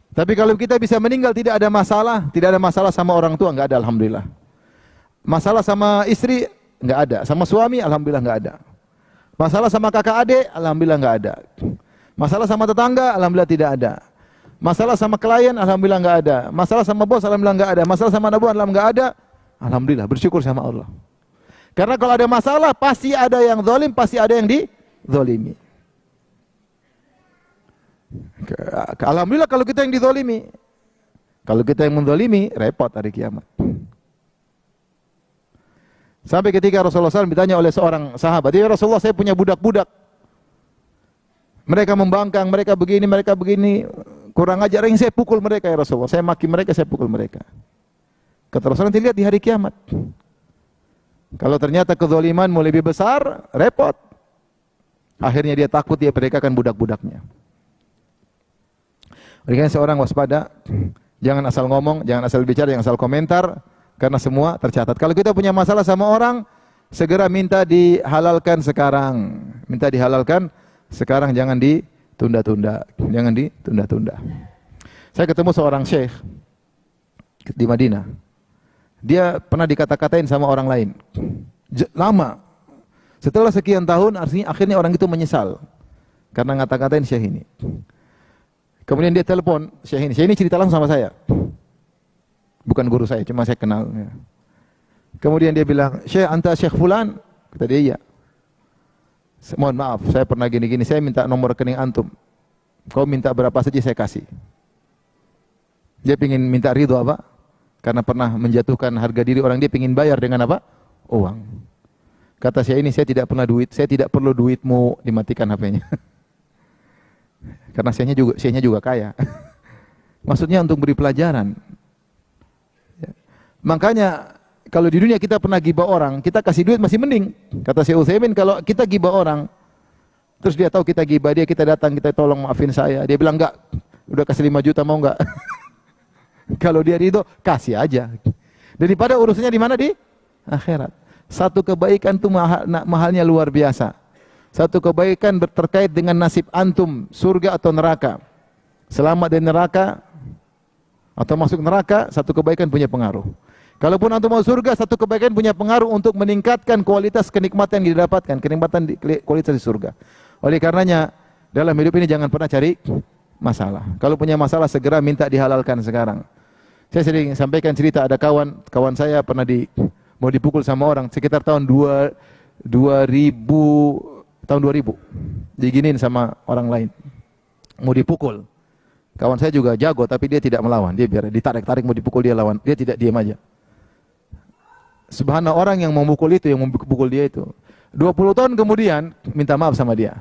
Tapi kalau kita bisa meninggal tidak ada masalah sama orang tua, enggak ada, alhamdulillah. Masalah sama istri enggak ada, sama suami alhamdulillah enggak ada. Masalah sama kakak adik alhamdulillah enggak ada. Masalah sama tetangga alhamdulillah tidak ada. Masalah sama klien alhamdulillah enggak ada. Masalah sama bos alhamdulillah enggak ada. Masalah sama anak buah alhamdulillah enggak ada. Alhamdulillah, bersyukur sama Allah. Karena kalau ada masalah pasti ada yang zalim, pasti ada yang dizalimi. Alhamdulillah kalau kita yang dizalimi. Kalau kita yang menzalimi, repot hari kiamat. Sampai ketika Rasulullah SAW ditanya oleh seorang sahabat, "Ya Rasulullah, saya punya budak-budak. Mereka membangkang, mereka begini, kurang ajar, yang saya pukul mereka ya Rasulullah. Saya maki mereka, saya pukul mereka." Kata Rasulullah, nanti lihat di hari kiamat. Kalau ternyata kezalimanmu lebih besar, repot. Akhirnya dia takut, dia perdekakan budak-budaknya. Oleh karena seorang waspada, jangan asal ngomong, jangan asal bicara, jangan asal komentar, karena semua tercatat. Kalau kita punya masalah sama orang, segera minta dihalalkan sekarang. Minta dihalalkan sekarang, jangan ditunda-tunda. Jangan ditunda-tunda. Saya ketemu seorang syekh di Madinah. Dia pernah dikata-katain sama orang lain. Lama. Setelah sekian tahun, artinya akhirnya orang itu menyesal karena ngata-katain syekh ini. Kemudian dia telepon syekh ini. Syekh ini cerita langsung sama saya. Bukan guru saya, cuma saya kenal. Kemudian dia bilang, "Syekh, anta Syekh Fulan?" Kata dia, "Iya." "Mohon maaf, saya pernah gini-gini, saya minta nomor rekening antum. Kau minta berapa saja saya kasih." Dia ingin minta ridho apa? Karena pernah menjatuhkan harga diri orang, dia ingin bayar dengan apa? Uang. Kata saya ini, saya tidak perlu duitmu, dimatikan HP-nya. Karena syekhnya juga kaya. Maksudnya untuk beri pelajaran. Ya. Makanya kalau di dunia kita pernah gibah orang, kita kasih duit masih mending. Kata Syekh Utsaimin, kalau kita gibah orang, terus dia tahu kita gibah dia, kita datang, kita tolong maafin saya. Dia bilang, "Enggak, udah kasih 5 juta mau enggak?" Kalau dia ridho, kasih aja. Daripada urusannya di mana? Di akhirat. Satu kebaikan itu mahalnya luar biasa. Satu kebaikan terkait dengan nasib antum, surga atau neraka. Selamat dari neraka atau masuk neraka, satu kebaikan punya pengaruh. Kalaupun antum mau surga, satu kebaikan punya pengaruh untuk meningkatkan kualitas kenikmatan yang didapatkan, kualitas di surga. Oleh karenanya, dalam hidup ini jangan pernah cari masalah. Kalau punya masalah, segera minta dihalalkan sekarang. Saya sering sampaikan cerita, ada kawan saya pernah mau dipukul sama orang sekitar tahun 2000, diginiin sama orang lain, mau dipukul. Kawan saya juga jago, tapi dia tidak melawan. Dia biar ditarik-tarik mau dipukul, dia lawan. Dia tidak diam aja. Subhanallah, orang yang memukul itu, yang memukul dia itu, 20 tahun kemudian minta maaf sama dia.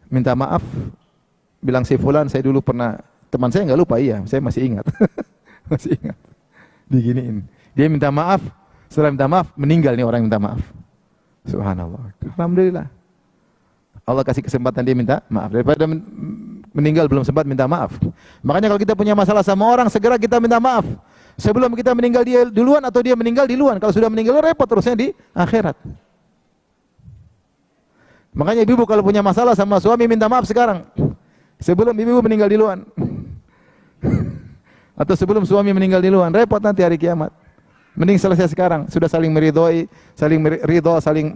Minta maaf, bilang, "Si fulan, saya dulu pernah," teman saya nggak lupa, iya, saya masih ingat. Masih ingat. Diginiin. Dia minta maaf, setelah minta maaf, meninggal nih orang yang minta maaf. Subhanallah. Alhamdulillah. Allah kasih kesempatan dia minta maaf. Daripada meninggal belum sempat minta maaf. Makanya kalau kita punya masalah sama orang, segera kita minta maaf. Sebelum kita meninggal dia duluan atau dia meninggal duluan. Kalau sudah meninggal, repot terusnya di akhirat. Makanya ibu kalau punya masalah sama suami, minta maaf sekarang. Sebelum ibu meninggal duluan. Atau sebelum suami meninggal duluan, repot nanti hari kiamat. Mending selesai sekarang, sudah saling meridhoi, saling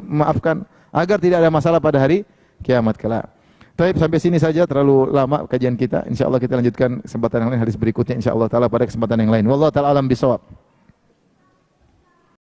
memaafkan, agar tidak ada masalah pada hari kiamat kelak. Baik, sampai sini saja, terlalu lama kajian kita. Insyaallah kita lanjutkan kesempatan yang lain, hadis berikutnya insyaallah taala pada kesempatan yang lain. Wallahu taala alam bisawab.